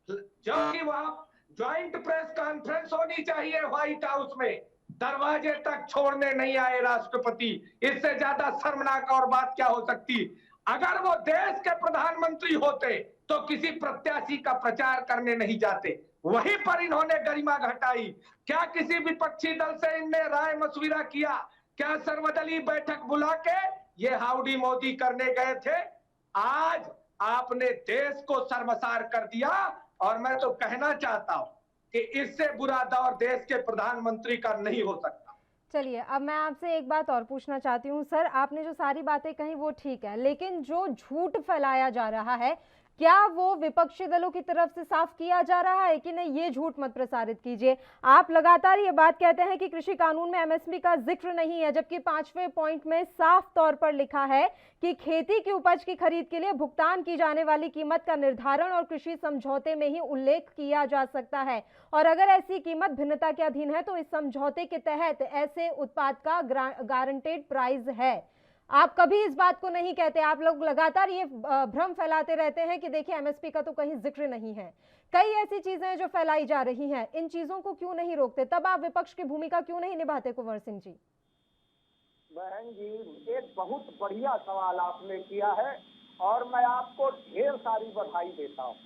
कि वहां ज्वाइंट प्रेस कॉन्फ्रेंस होनी चाहिए व्हाइट हाउस में, दरवाजे तक छोड़ने नहीं आए राष्ट्रपति। इससे ज्यादा शर्मनाक और बात क्या हो सकती? अगर वो देश के प्रधानमंत्री होते तो किसी प्रत्याशी का प्रचार करने नहीं जाते, वहीं पर इन्होंने गरिमा घटाई। क्या किसी विपक्षी दल से इनने राय मशविरा किया? क्या सर्वदलीय बैठक बुला के ये हाउडी मोदी करने गए थे? आज आपने देश को शर्मसार कर दिया और मैं तो कहना चाहता हूं कि इससे बुरा दौर देश के प्रधानमंत्री का नहीं हो सकता। चलिए, अब मैं आपसे एक बात और पूछना चाहती हूँ सर, आपने जो सारी बातें कही वो ठीक है, लेकिन जो झूठ फैलाया जा रहा है, क्या वो विपक्षी दलों की तरफ से साफ किया जा रहा है कि नहीं, ये झूठ मत प्रसारित कीजिए। आप लगातार ये बात कहते हैं कि कृषि कानून में एमएसपी का जिक्र नहीं है, जबकि 5वें पॉइंट में साफ तौर पर लिखा है कि खेती की उपज की खरीद के लिए भुगतान की जाने वाली कीमत का निर्धारण और कृषि समझौते में ही उल्लेख किया जा सकता है, और अगर ऐसी कीमत भिन्नता के अधीन है तो इस समझौते के तहत ऐसे उत्पाद का गारंटेड प्राइस है। आप कभी इस बात को नहीं कहते, आप लोग लगातार ये भ्रम फैलाते रहते हैं कि देखिए एमएसपी का तो कहीं जिक्र नहीं है। कई ऐसी चीजें हैं जो फैलाई जा रही हैं, इन चीजों को क्यों नहीं रोकते? तब आप विपक्ष की भूमिका क्यों नहीं निभाते कुंवर सिंह जी? बहन जी, एक बहुत बढ़िया सवाल आपने किया है और मैं आपको ढेर सारी बधाई देता हूँ।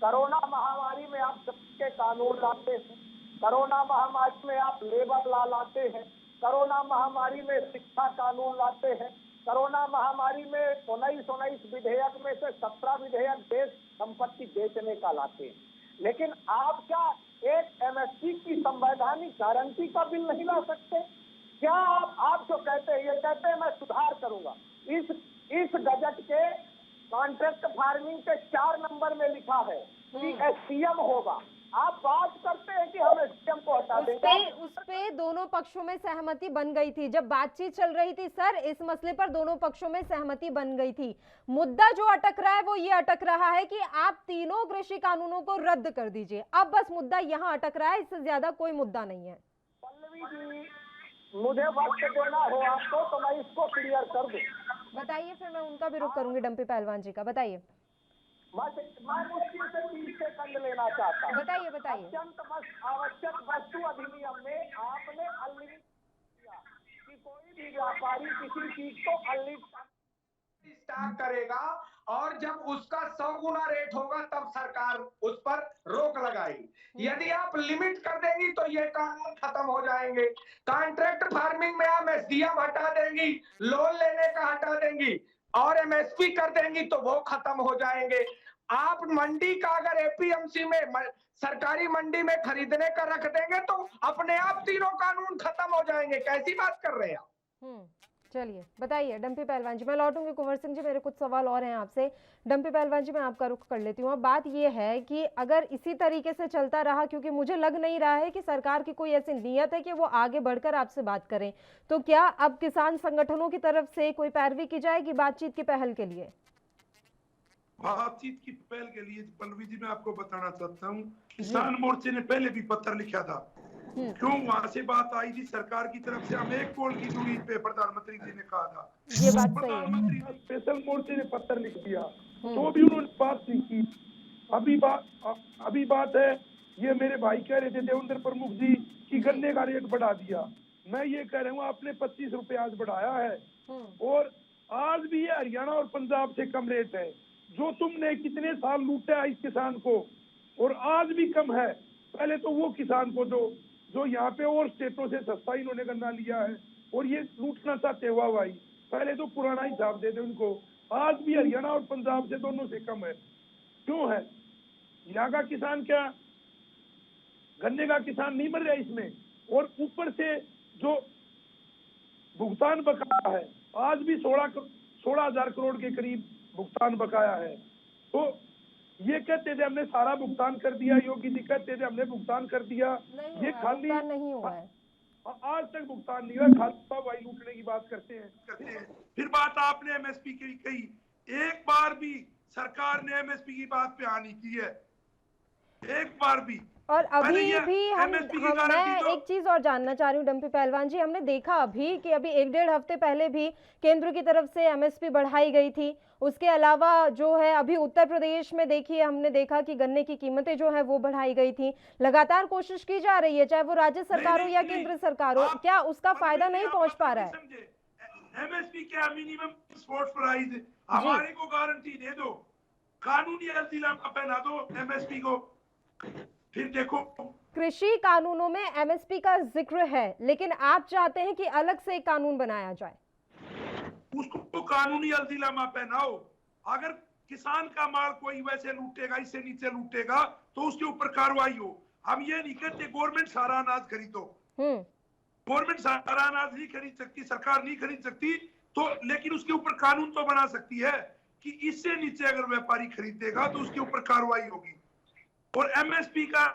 कोरोना महामारी में आप सबके कानून लाते हैं, कोरोना महामारी में आप लेबर लॉ लाते हैं, कोरोना महामारी में शिक्षा कानून लाते हैं, कोरोना महामारी में 19 विधेयक में से 17 विधेयक देश संपत्ति बेचने का लाते हैं, लेकिन आप क्या एक एमएसपी की संवैधानिक गारंटी का बिल नहीं ला सकते? क्या आप जो कहते हैं, ये कहते हैं मैं सुधार करूंगा, इस गजट के कॉन्ट्रैक्ट फार्मिंग के 4 नंबर में लिखा है कि एसपीएम होगा। आप बात करते हैं कि हम एसपीएम को हटा देंगे। उस पे दोनों पक्षों में सहमति बन गई थी, जब बातचीत चल रही थी सर, इस मसले पर दोनों पक्षों में सहमति बन गई थी। मुद्दा जो अटक रहा है वो ये अटक रहा है कि आप तीनों कृषि कानूनों को रद्द कर दीजिए। अब बस मुद्दा यहाँ अटक रहा है, इससे ज्यादा कोई मुद्दा नहीं है। पल्लवी जी, मुझे वक्त देना हो आपको तो मैं इसको क्लियर कर दूं। बताइए, फिर मैं उनका भी रुख करूंगी, डंपी पहलवान जी का। बताइए। मैं मुश्किल से 30 सेकंड लेना चाहता हूँ। बताइए। अत्यंत आवश्यक वस्तु अधिनियम में आपने अनलिमिटेड किया कि कोई भी व्यापारी किसी चीज को अनलिमिटेड स्टॉक करेगा और जब उसका 100 गुना रेट होगा तब सरकार उस पर रोक लगाएगी। यदि आप लिमिट कर देंगी तो ये कानून खत्म हो जाएंगे। कॉन्ट्रैक्ट फार्मिंग में आप एसडीएम हटा देंगी, लोन लेने का हटा देंगी और एमएसपी कर देंगी तो वो खत्म हो जाएंगे। आप मंडी का अगर एपीएमसी में सरकारी मंडी में खरीदने का रख देंगे तो अपने आप तीनों कानून खत्म हो जाएंगे। कैसी बात कर रहे हैं आप? चलिए बताइए डंपी पहलवान जी। मैं लौटूंगी कुंवर सिंह जी, मेरे कुछ सवाल और हैं आपसे। डंपी पहलवान जी, मैं आपका रुख कर लेती हूँ। अब बात ये है कि अगर इसी तरीके से चलता रहा, क्योंकि मुझे लग नहीं रहा है कि सरकार की कोई ऐसी नीयत है कि वो आगे बढ़कर आपसे बात करें, तो क्या अब किसान संगठनों की तरफ से कोई पैरवी की जाएगी बातचीत की पहल के लिए? बातचीत की पहल के लिए पल्लवी जी मैं आपको बताना चाहता हूँ, किसान मोर्चे ने पहले भी पत्र लिखा था। क्यों वहां से बात आई थी सरकार की तरफ से, हम एक कॉल की दूरी पे प्रधानमंत्री जी ने कहा था, ये बात सही है। प्रधानमंत्री स्पेशल मोर्चे ने पत्र लिख दिया तो भी उन्होंने बात नहीं की। अभी बात है, ये मेरे भाई कह रहे थे देवेंद्र प्रमुख जी की गन्ने का रेट बढ़ा दिया। मैं ये कह रहा हूँ आपने 25 रुपए आज बढ़ाया है और आज भी ये हरियाणा और पंजाब से कम रेट है। जो तुमने कितने साल लूटा है इस किसान को और आज भी कम है। पहले तो वो किसान को जो यहाँ पे और स्टेटों से सस्ता इन्होंने गन्ना लिया है और ये लूटना चाहते हुआ भाई, पहले तो पुराना हिसाब दे दे उनको। आज भी हरियाणा और पंजाब से दोनों से कम है। क्यों है? यहाँ का किसान क्या गन्ने का किसान नहीं मर रहा इसमें, और ऊपर से जो भुगतान बकाया है आज भी 16,000 करोड़ के करीब भुगतान बकाया है। तो ये कहते थे हमने सारा भुगतान कर दिया, योगी जी कहते थे हमने भुगतान कर दिया, ये खाली नहीं हुआ है, आज तक भुगतान नहीं हुआ, खाली भाई लूटने की बात करते हैं। फिर बात आपने एमएसपी की कही, एक बार भी सरकार ने एमएसपी की बात पे हानि की है, एक बार भी। और अभी भी मैं तो एक चीज और जानना चाह रही हूँ डंपी पहलवान जी, हमने देखा अभी कि अभी 1-1.5 हफ्ते पहले भी केंद्र की तरफ से एमएसपी बढ़ाई गई थी। उसके अलावा जो है अभी उत्तर प्रदेश में देखिए, हमने देखा कि गन्ने की कीमतें जो है वो बढ़ाई गई थी। लगातार कोशिश की जा रही है, चाहे वो राज्य सरकार हो या केंद्र सरकार हो, क्या उसका फायदा नहीं पहुंच पा रहा है? एमएसपी क्या मिनिमम सपोर्ट प्राइस हमारे को गारंटी दे दो, कानूनी अल्टीमेटम पहना दो एमएसपी को, फिर देखो। कृषि कानूनों में एमएसपी का जिक्र है, लेकिन आप चाहते हैं कि अलग से एक कानून बनाया जाए। उसको कानूनी अल्टीमेटम पहनाओ। अगर किसान का माल कोई वैसे लूटेगा, इससे नीचे लूटेगा तो उसके ऊपर कार्रवाई हो। हम ये नहीं कहते गवर्नमेंट सारा अनाज खरीदो, गवर्नमेंट सारा अनाज नहीं खरीद सकती, सरकार नहीं खरीद सकती, तो लेकिन उसके ऊपर कानून तो बना सकती है कि इससे नीचे अगर व्यापारी खरीदेगा तो उसके ऊपर कार्रवाई होगी। और एमएसपी का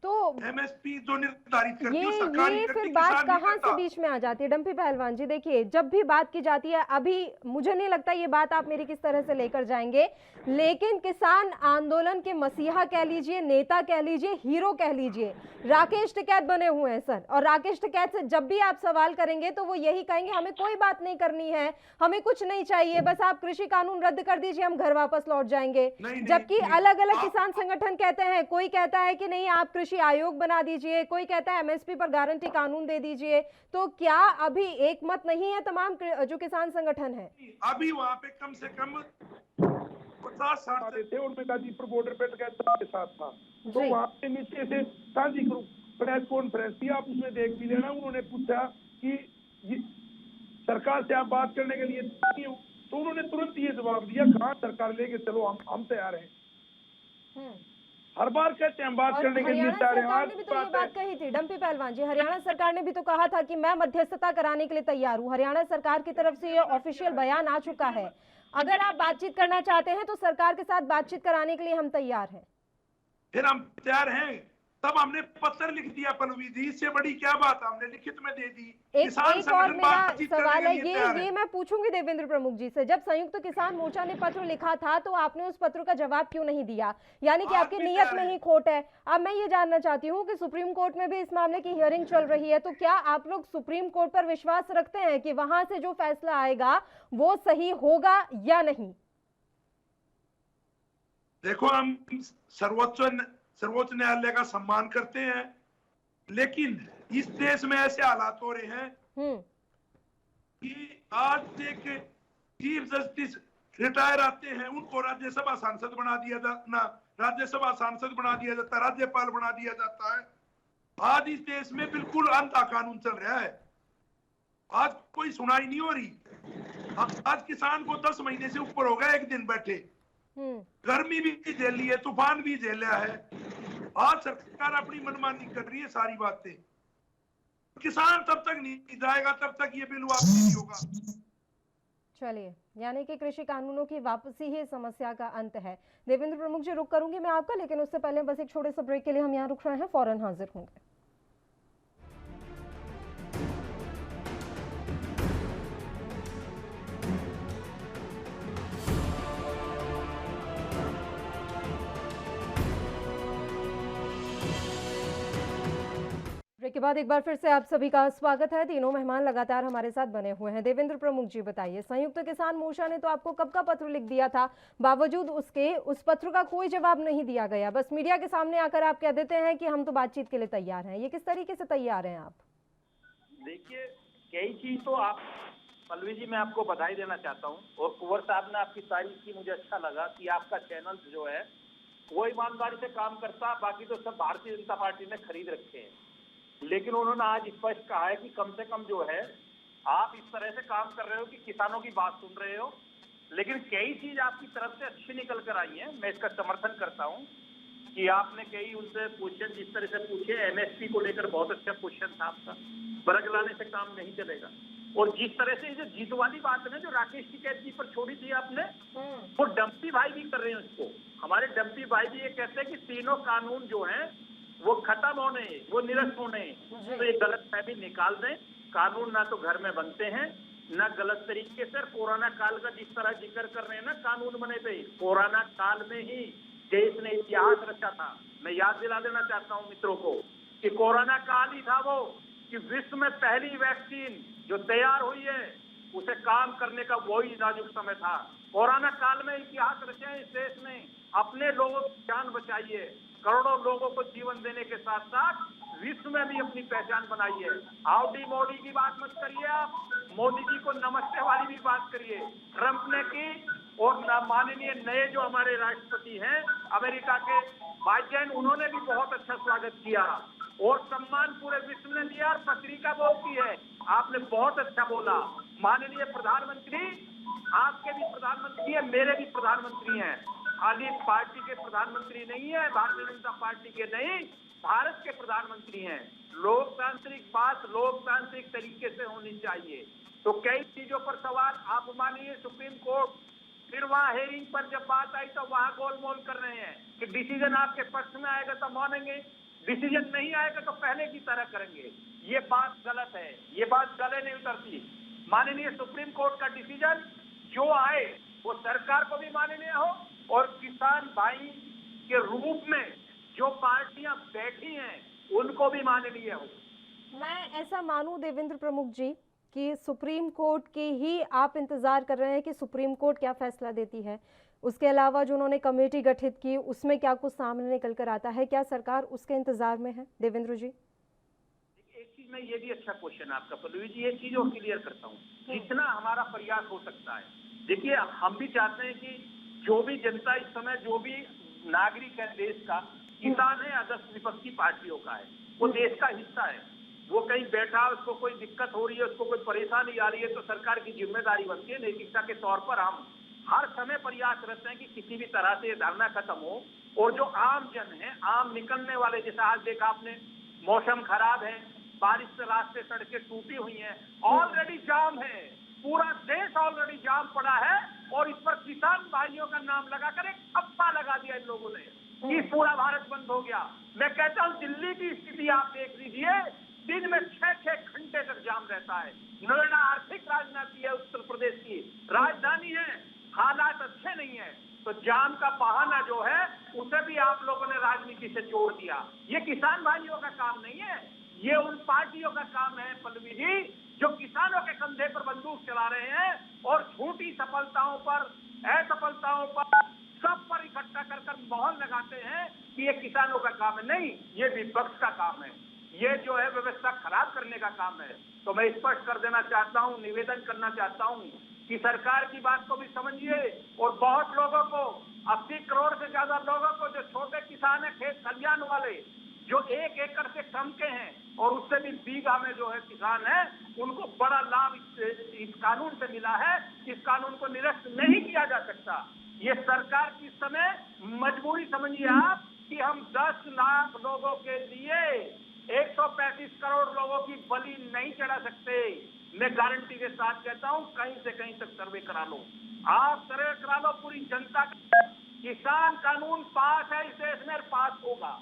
तो एमएसपी जो निर्धारित करती है सरकार ही ये करती, फिर बात किसान नहीं कहाँ से करता। बीच में आ जाती है? डंपी पहलवान जी देखिए, जब भी बात की जाती है, अभी मुझे नहीं लगता ये बात आप मेरी किस तरह से लेकर जाएंगे, लेकिन किसान आंदोलन के मसीहा कह लीजिए, नेता कह लीजिए, हीरो कह लीजिए, राकेश टिकैत बने हुए हैं सर। और राकेश टिकैत से जब भी आप सवाल करेंगे तो वो यही कहेंगे हमें कोई बात नहीं करनी है, हमें कुछ नहीं चाहिए, बस आप कृषि कानून रद्द कर दीजिए, हम घर वापस लौट जाएंगे। जबकि अलग अलग किसान संगठन कहते हैं, कोई कहता है कि नहीं आप कृषि आयोग बना दीजिए, कोई कहता है एमएसपी पर गारंटी कानून दे दीजिए। तो क्या अभी एक मत नहीं है तमाम जो किसान संगठन है? अभी वहां पे कम से कम 50-60 थे और मैं गाजीपुर बॉर्डर पे के साथ था, तो जी। वहाँ पे नीचे से साझी प्रेस कॉन्फ्रेंस थी, आप उसमें देख भी लेना। उन्होंने पूछा कि सरकार से आप बात करने के लिए तैयार हो, तो उन्होंने तुरंत ये जवाब दिया, कहाँ सरकार लेके चलो, हम तैयार हैं। हर बार कहते हैं हम बात और करने के लिए हरियाणा तैयार हैं। सरकार ने भी तो ये बात कही थी डंपी पहलवान जी, हरियाणा सरकार ने भी तो कहा था कि मैं मध्यस्थता कराने के लिए तैयार हूँ। हरियाणा सरकार की तरफ से ये ऑफिशियल बयान आ चुका है, अगर आप बातचीत करना चाहते हैं तो सरकार के साथ बातचीत कराने के लिए हम तैयार हैं। फिर हम तैयार हैं, तब हमने पत्र लिख दिया पल्लवी जी, इससे बड़ी क्या बात, हमने लिखित में दे दी। एक और मेरा सवाल है, ये मैं पूछूंगी देवेंद्र प्रमुख जी से, जब संयुक्त किसान मोर्चा ने पत्र लिखा था तो आपने उस पत्र का जवाब क्यों नहीं दिया? यानी कि आपकी नीयत में ही खोट है। अब मैं ये जानना चाहती हूँ कि सुप्रीम कोर्ट में भी इस मामले की हियरिंग चल रही है, तो क्या आप लोग सुप्रीम कोर्ट पर विश्वास रखते हैं कि वहां से जो फैसला आएगा वो सही होगा या नहीं? देखो, हम सर्वोच्च न्यायालय का सम्मान करते हैं, लेकिन इस देश में ऐसे हालात हो रहे हैं कि आज एक चीफ जस्टिस रिटायर आते हैं, उनको राज्यसभा सांसद बना दिया जाता, राज्यसभा सांसद बना दिया जाता, राज्यपाल बना दिया जाता है। आज इस देश में बिल्कुल अंधा कानून चल रहा है, आज कोई सुनाई नहीं हो रही। आज किसान को 10 महीने से ऊपर हो गया एक दिन बैठे, गर्मी भी झेल ली है, तूफान भी झेला है। आज सरकार अपनी मनमानी कर रही है सारी बातें। किसान तब तक नहीं जाएगा तब तक ये बिल वापस नहीं होगा। चलिए, यानी कि कृषि कानूनों की वापसी ही समस्या का अंत है। देवेंद्र प्रमुख जी, रुक करूंगी मैं आपका, लेकिन उससे पहले बस एक छोटे से ब्रेक के लिए हम यहाँ रुक रहे हैं, फौरन हाजिर होंगे। ब्रेक के बाद एक बार फिर से आप सभी का स्वागत है। तीनों मेहमान लगातार हमारे साथ बने हुए हैं। देवेंद्र प्रमुख जी बताइए, संयुक्त किसान मोर्चा ने तो आपको कब का पत्र लिख दिया था, बावजूद उसके उस पत्र का कोई जवाब नहीं दिया गया, बस मीडिया के सामने आकर आप कह देते हैं कि हम तो बातचीत के लिए तैयार हैं। ये किस तरीके से तैयार हैं आप? देखिए, कई चीज तो आप पल्लवी जी, मैं आपको बधाई देना चाहता हूँ, और कुंवर साहब ने आपकी तारीफ की, मुझे अच्छा लगा कि आपका चैनल जो है वो ईमानदारी से काम करता, बाकी तो सब भारतीय जनता पार्टी ने खरीद रखे हैं। लेकिन उन्होंने आज स्पष्ट कहा है कि कम से कम जो है आप इस तरह से काम कर रहे हो कि किसानों की बात सुन रहे हो, लेकिन कई चीज आपकी तरफ से अच्छी निकल कर आई है। मैं इसका समर्थन करता हूं कि आपने कई उनसे क्वेश्चन जिस तरह से पूछे, एमएसपी को लेकर बहुत अच्छा क्वेश्चन था आपका, वर्ग लाने से काम नहीं चलेगा। और जिस तरह से जो जीत वाली बात है जो राकेश टिकैत जी पर छोड़ी थी आपने, वो डंपी भाई भी कर रहे हैं उसको। हमारे डंपी भाई भी ये कहते हैं कि तीनों कानून जो हैं वो खत्म होने, वो निरस्त होने, तो ये गलत फहमी निकाल दें। कानून ना तो घर में बनते हैं ना गलत तरीके से। कोरोना काल का जिस तरह जिक्र कर रहे हैं ना, कानून बने थे, कोरोना काल में ही देश ने इतिहास रचा था। मैं याद दिला देना चाहता हूं मित्रों को कि कोरोना काल ही था वो, कि विश्व में पहली वैक्सीन जो तैयार हुई है उसे काम करने का वही नाजुक समय था। कोरोना काल में इतिहास रचे इस देश ने, अपने लोगों की जान बचाई है, करोड़ों लोगों को जीवन देने के साथ साथ विश्व में भी अपनी पहचान बनाई है। हाउडी मोदी की बात मत करिए आप, मोदी जी को नमस्ते वाली भी बात करिए, ट्रंप ने की। और माननीय नए जो हमारे राष्ट्रपति हैं अमेरिका के, बाइडेन, उन्होंने भी बहुत अच्छा स्वागत किया और सम्मान पूरे विश्व ने दिया। और पत्रिका बोलती है, आपने बहुत अच्छा बोला। माननीय प्रधानमंत्री, आपके भी प्रधानमंत्री है, मेरे भी प्रधानमंत्री हैं, खाली पार्टी के प्रधानमंत्री नहीं है, भारतीय जनता पार्टी के नहीं, भारत के प्रधानमंत्री हैं। लोकतांत्रिक बात लोकतांत्रिक तरीके से होनी चाहिए। तो कई चीजों पर सवाल आप मानिए सुप्रीम कोर्ट, फिर वहां हेयरिंग पर जब बात आई तो वहां गोलमोल कर रहे हैं कि डिसीजन आपके पक्ष में आएगा तो मानेंगे, डिसीजन नहीं आएगा तो पहले की तरह करेंगे। ये बात गलत है, ये बात गले नहीं उतरती। माननीय सुप्रीम कोर्ट का डिसीजन जो आए वो सरकार को भी माननीय हो और किसान भाई के रूप में जो पार्टियां बैठी हैं उनको भी माननीय हो। मैं ऐसा मानूं देवेंद्र प्रमुख जी कि सुप्रीम कोर्ट के ही आप इंतजार कर रहे हैं कि सुप्रीम कोर्ट क्या फैसला देती है, उसके अलावा जो उन्होंने कमेटी गठित की उसमें क्या कुछ सामने निकल कर आता है, क्या सरकार उसके इंतजार में है? देवेंद्र जी, एक चीज में ये भी अच्छा क्वेश्चन आपका पल्लवी जी, एक चीज और क्लियर करता हूँ, जितना हमारा प्रयास हो सकता है। देखिए हम भी चाहते हैं कि जो भी जनता इस समय, जो भी नागरिक है देश का, किसान है या 10 विपक्षी पार्टियों का है, वो देश का हिस्सा है। वो कहीं बैठा, उसको कोई दिक्कत हो रही है, उसको कोई परेशानी आ रही है तो सरकार की जिम्मेदारी बनती है। नैतिकता के तौर पर हम हर समय प्रयास करते हैं कि किसी भी तरह से धरना खत्म हो और जो आम जन है, आम निकलने वाले, जैसे आज देखा आपने मौसम खराब है, बारिश से रास्ते सड़कें टूटी हुई हैं, ऑलरेडी जाम है, पूरा देश ऑलरेडी जाम पड़ा है और इस पर किसान भाइयों का नाम लगाकर एक ठप्पा लगा दिया इन लोगों ने कि पूरा भारत बंद हो गया। मैं कहता हूं दिल्ली की स्थिति आप देख लीजिए, दिन में 6-6 घंटे तक जाम रहता है। नोएडा आर्थिक राजधानी है, उत्तर प्रदेश की राजधानी है, हालात अच्छे नहीं है, तो जाम का बहाना जो है उसे भी आप लोगों ने राजनीति से जोड़ दिया। ये किसान भाइयों का काम नहीं है, ये उन पार्टियों का काम है पल्लवी जी, जो किसानों के कंधे पर बंदूक चला रहे हैं और झूठी सफलताओं पर, असफलताओं पर, सब पर इकट्ठा कर मोहर लगाते हैं कि ये किसानों का काम है। नहीं, ये विपक्ष का काम है, ये जो है व्यवस्था खराब करने का काम है। तो मैं स्पष्ट कर देना चाहता हूं, निवेदन करना चाहता हूं कि सरकार की बात को भी समझिए और बहुत लोगों को, 80 करोड़ से ज्यादा लोगों को, जो छोटे किसान है, खेत खलियान वाले, जो 1 एकड़ से कम के हैं और उससे भी बीघा में जो है किसान है, उनको बड़ा लाभ इस कानून से मिला है। इस कानून को निरस्त नहीं किया जा सकता। ये सरकार की समय मजबूरी समझिए आप कि हम 10 लाख लोगों के लिए 135 करोड़ लोगों की बलि नहीं चढ़ा सकते। मैं गारंटी के साथ कहता हूं, कहीं से कहीं तक सर्वे करा लो, आप सर्वे करा लो पूरी जनता का। किसान कानून पास है, इस देश में पास होगा।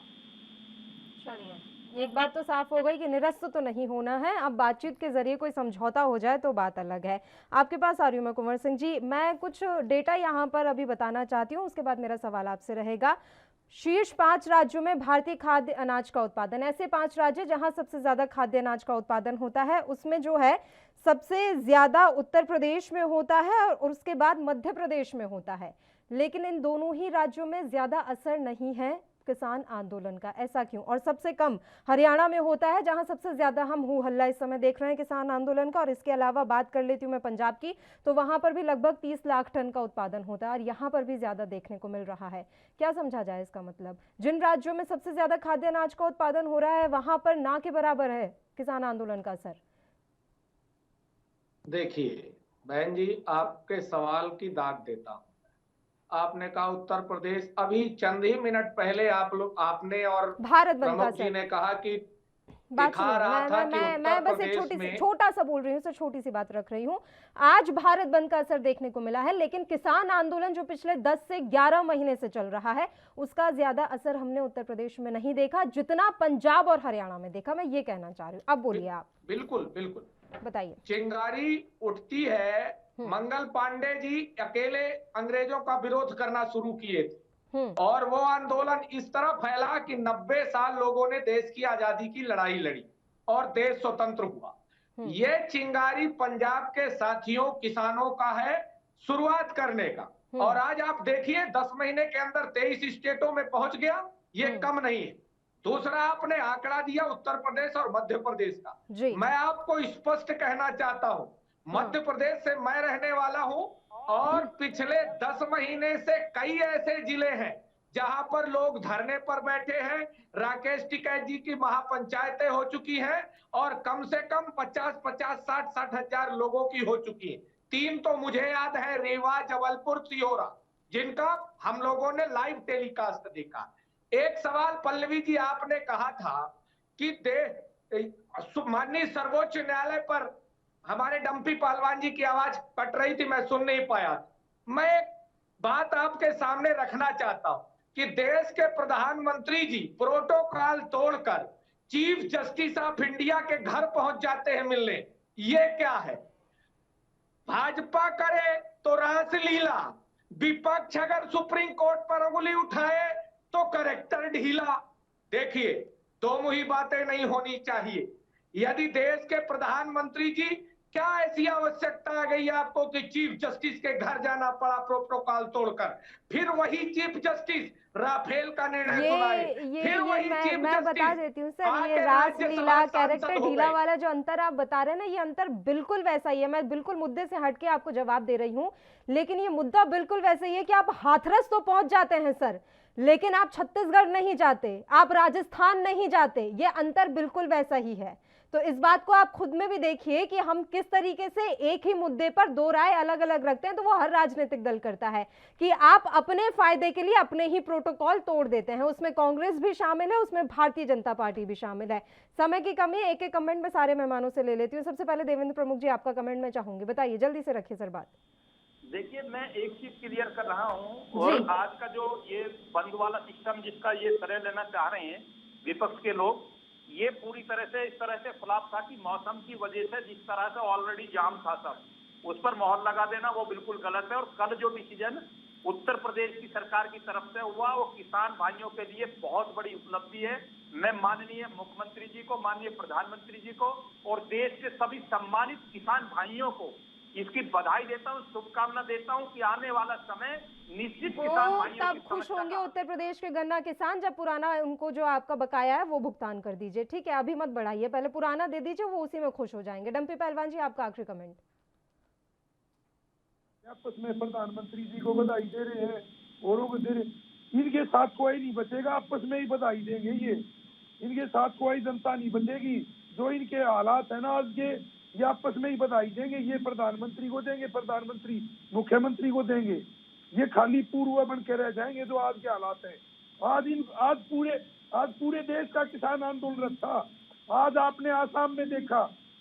चलिए, एक बात तो साफ हो गई कि निरस्त तो नहीं होना है, अब बातचीत के जरिए कोई समझौता हो जाए तो बात अलग है। आपके पास आ रही हूँ मैं कुंवर सिंह जी, मैं कुछ डेटा यहाँ पर अभी बताना चाहती हूँ, उसके बाद मेरा सवाल आपसे रहेगा। शीर्ष 5 राज्यों में भारतीय खाद्य अनाज का उत्पादन, ऐसे 5 राज्य जहां सबसे ज्यादा खाद्य अनाज का उत्पादन होता है, उसमें जो है सबसे ज्यादा उत्तर प्रदेश में होता है और उसके बाद मध्य प्रदेश में होता है। लेकिन इन दोनों ही राज्यों में ज्यादा असर नहीं है किसान आंदोलन का, ऐसा क्यों? और सबसे कम हरियाणा में होता है, जहां सबसे ज्यादा हम हू हल्ला इस समय देख रहे हैं किसान आंदोलन का। और इसके अलावा बात कर लेती हूँ मैं पंजाब की, तो वहां पर भी लगभग 30 लाख टन का उत्पादन होता है और यहाँ पर भी ज्यादा देखने को मिल रहा है। क्या समझा जाए इसका मतलब? जिन राज्यों में सबसे ज्यादा खाद्य अनाज का उत्पादन हो रहा है वहां पर ना के बराबर है किसान आंदोलन का असर। देखिए बहन जी, आपके सवाल की दाद देता हूं। आपने कहा उत्तर प्रदेश, अभी चंद ही मिनट पहले आपने और भारत बंद का प्रमुख जी ने कहा कि बात दिखा रहा था कि मैं बस एक छोटा सा बोल रही हूँ, छोटी सी बात रख रही हूँ। आज भारत बंद का असर देखने को मिला है, लेकिन किसान आंदोलन जो पिछले 10 से 11 महीने से चल रहा है उसका ज्यादा असर हमने उत्तर प्रदेश में नहीं देखा जितना पंजाब और हरियाणा में देखा। मैं ये कहना चाह रही हूँ, अब बोलिए आप। बिल्कुल बिल्कुल बताइए। चिंगारी उठती है, मंगल पांडे जी अकेले अंग्रेजों का विरोध करना शुरू किए थे और वो आंदोलन इस तरह फैला कि 90 साल लोगों ने देश की आजादी की लड़ाई लड़ी और देश स्वतंत्र हुआ। ये चिंगारी पंजाब के साथियों किसानों का है शुरुआत करने का, और आज आप देखिए 10 महीने के अंदर 23 स्टेटों में पहुंच गया, ये कम नहीं है। दूसरा आपने आंकड़ा दिया उत्तर प्रदेश और मध्य प्रदेश का, मैं आपको स्पष्ट कहना चाहता हूं, मध्य प्रदेश से मैं रहने वाला हूं और पिछले 10 महीने से कई ऐसे जिले हैं जहां पर लोग धरने पर बैठे हैं। राकेश टिकैत जी की महापंचायतें हो चुकी हैं और कम से कम 50-50, 60-60 हजार लोगों की हो चुकी है। 3 तो मुझे याद है, रीवा, जबलपुर, सिहोरा, जिनका हम लोगों ने लाइव टेलीकास्ट देखा। एक सवाल पल्लवी जी, आपने कहा था कि माननीय सर्वोच्च न्यायालय पर हमारे डंपी पहलवान जी की आवाज कट रही थी, मैं सुन नहीं पाया। मैं एक बात आपके सामने रखना चाहता हूं कि देश के प्रधानमंत्री जी प्रोटोकॉल तोड़कर चीफ जस्टिस ऑफ इंडिया के घर पहुंच जाते हैं मिलने। ये क्या है? भाजपा करे तो रासलीला, विपक्ष अगर सुप्रीम कोर्ट पर उंगली उठाए तो करेक्टर ढीला। देखिए, दो मुही बातें नहीं होनी चाहिए। यदि देश के प्रधानमंत्री जी, क्या ऐसी आवश्यकता आ गई आपको कि चीफ जस्टिस के घर जाना पड़ा प्रोटोकॉल तोड़कर? फिर वही चीफ जस्टिस राफेल का निर्णय सुनाए, फिर वही चीफ मैं बता देती हूँ सर, ये रासलीला कैरेक्टर ढीला वाला जो अंतर आप बता रहे हैं ना, ये अंतर बिल्कुल वैसा ही है। मैं बिल्कुल मुद्दे से हटके आपको जवाब दे रही हूँ, लेकिन ये मुद्दा बिल्कुल वैसा ही है कि आप हाथरस तो पहुंच जाते हैं सर, लेकिन आप छत्तीसगढ़ नहीं जाते, आप राजस्थान नहीं जाते। ये अंतर बिल्कुल वैसा ही है। तो इस बात को आप खुद में भी देखिए कि हम किस तरीके से एक ही मुद्दे पर दो राय अलग अलग रखते हैं। तो वो हर राजनीतिक दल करता है कि आप अपने फायदे के लिए अपने ही प्रोटोकॉल तोड़ देते हैं। उसमें कांग्रेस भी शामिल है, उसमें भारतीय जनता पार्टी भी शामिल है। समय की कमी है, एक एक कमेंट में सारे मेहमानों से ले लेती हूँ। सबसे पहले देवेंद्र प्रमुख जी, आपका कमेंट मैं चाहूंगी, बताइए, जल्दी से रखिए सर बात। देखिए, मैं एक चीज क्लियर कर रहा हूं, और आज का जो ये बंद वाला सिस्टम जिसका ये तरह लेना चाह रहे हैं विपक्ष के लोग, ये पूरी तरह से इस तरह से फ्लॉप था कि मौसम की वजह से जिस तरह से ऑलरेडी जाम था सब, उस पर मोहर लगा देना वो बिल्कुल गलत है। और कल जो डिसीजन उत्तर प्रदेश की सरकार की तरफ से हुआ, वो किसान भाइयों के लिए बहुत बड़ी उपलब्धि है। मैं माननीय मुख्यमंत्री जी को, माननीय प्रधानमंत्री जी को और देश के सभी सम्मानित किसान भाइयों को इसकी बधाई देता हूँ, शुभकामना देता हूँ कि आने वाला समय निश्चित किसान भाइयों तब खुश होंगे उत्तर प्रदेश के गन्ना किसान जब पुराना उनको जो आपका बकाया है वो भुगतान कर दीजिए। ठीक है, अभी मत बढ़ाइए, पहले पुराना दे दीजिए, वो उसी में खुश हो जाएंगे। डंपी पहलवान जी, आपका आखिरी कमेंट। आपस में प्रधानमंत्री जी को बधाई दे रहे हैं, औरों को दे रहे, इनके साथ कोई नहीं बचेगा, आपस में ही बधाई देंगे। ये इनके साथ कोई जनता नहीं बचेगी। जो इनके हालात है ना आज के, ये आपस में ही बधाई देंगे। ये प्रधानमंत्री को देंगे, प्रधानमंत्री मुख्यमंत्री को देंगे। ये खाली पूर्व बन के रह जाएंगे जो आज के हालात है। आज पूरे देश का किसान आंदोलन था। आज आपने आसाम में देखा,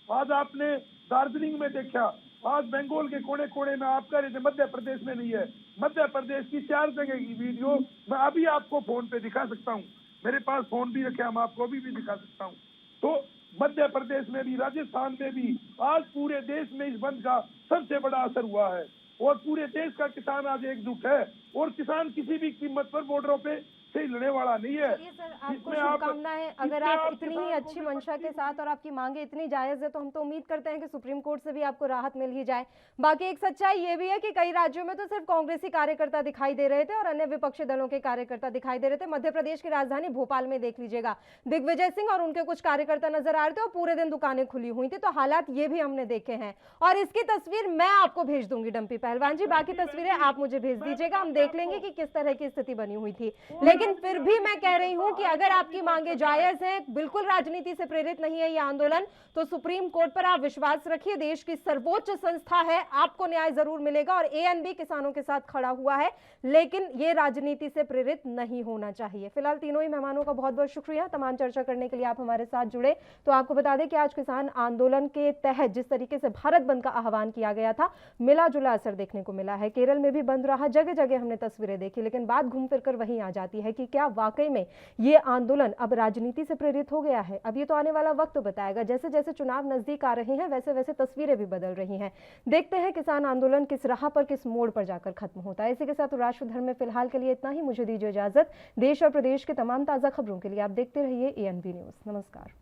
आज आपने दार्जिलिंग में देखा, आज बंगाल के कोने कोने में आप कह रहे थे मध्य प्रदेश में नहीं है। मध्य प्रदेश की 4 जगह की वीडियो मैं अभी आपको फोन पे दिखा सकता हूँ, मेरे पास फोन भी रखे, हम आपको भी दिखा सकता हूँ। तो मध्य प्रदेश में भी, राजस्थान में भी आज पूरे देश में इस बंद का सबसे बड़ा असर हुआ है। और पूरे देश का किसान आज एकजुट है, और किसान किसी भी कीमत पर बॉर्डरों पे से लड़ने वाला नहीं है। सर, आपको शुभकामनाएं। अगर आप इतनी ही अच्छी मंशा के साथ और आपकी मांगे इतनी जायज है, तो हम तो उम्मीद करते हैं कि सुप्रीम कोर्ट से भी आपको राहत मिल ही जाए। बाकी एक सच्चाई ये भी है कि कई राज्यों में तो सिर्फ कांग्रेसी कार्यकर्ता दिखाई दे रहे थे और अन्य विपक्षी दलों के कार्यकर्ता दिखाई दे रहे थे। मध्य प्रदेश की राजधानी भोपाल में देख लीजिएगा, दिग्विजय सिंह और उनके कुछ कार्यकर्ता नजर आ रहे थे और पूरे दिन दुकानें खुली हुई थी। तो हालात ये भी हमने देखे हैं, और इसकी तस्वीर मैं आपको भेज दूंगी डंपी पहलवान जी। बाकी तस्वीरें आप मुझे भेज दीजिएगा, हम देख लेंगे कि किस तरह की स्थिति बनी हुई थी। लेकिन फिर भी मैं कह रही हूं कि अगर आपकी मांगे जायज हैं, बिल्कुल राजनीति से प्रेरित नहीं है ये आंदोलन, तो सुप्रीम कोर्ट पर आप विश्वास रखिए। देश की सर्वोच्च संस्था है, आपको न्याय जरूर मिलेगा। और एएनबी किसानों के साथ खड़ा हुआ है, लेकिन ये राजनीति से प्रेरित नहीं होना चाहिए। फिलहाल तीनों ही मेहमानों का बहुत बहुत शुक्रिया तमाम चर्चा करने के लिए आप हमारे साथ जुड़े। तो आपको बता दें कि आज किसान आंदोलन के तहत जिस तरीके से भारत बंद का आह्वान किया गया था, मिला जुला असर देखने को मिला है। केरल में भी बंद रहा, जगह जगह हमने तस्वीरें देखी, लेकिन बात घूम फिर कर वहीं आ जाती है कि क्या वाकई में ये आंदोलन अब राजनीति से प्रेरित हो गया है। अब ये तो आने वाला वक्त बताएगा। जैसे जैसे चुनाव नजदीक आ रहे हैं, वैसे वैसे तस्वीरें भी बदल रही हैं। देखते हैं किसान आंदोलन किस राह पर, किस मोड़ पर जाकर खत्म होता है। इसी के साथ राष्ट्र धर्म में फिलहाल के लिए इतना ही। मुझे दीजिए इजाजत। देश और प्रदेश के तमाम ताजा खबरों के लिए आप देखते रहिए एएनबी न्यूज। नमस्कार।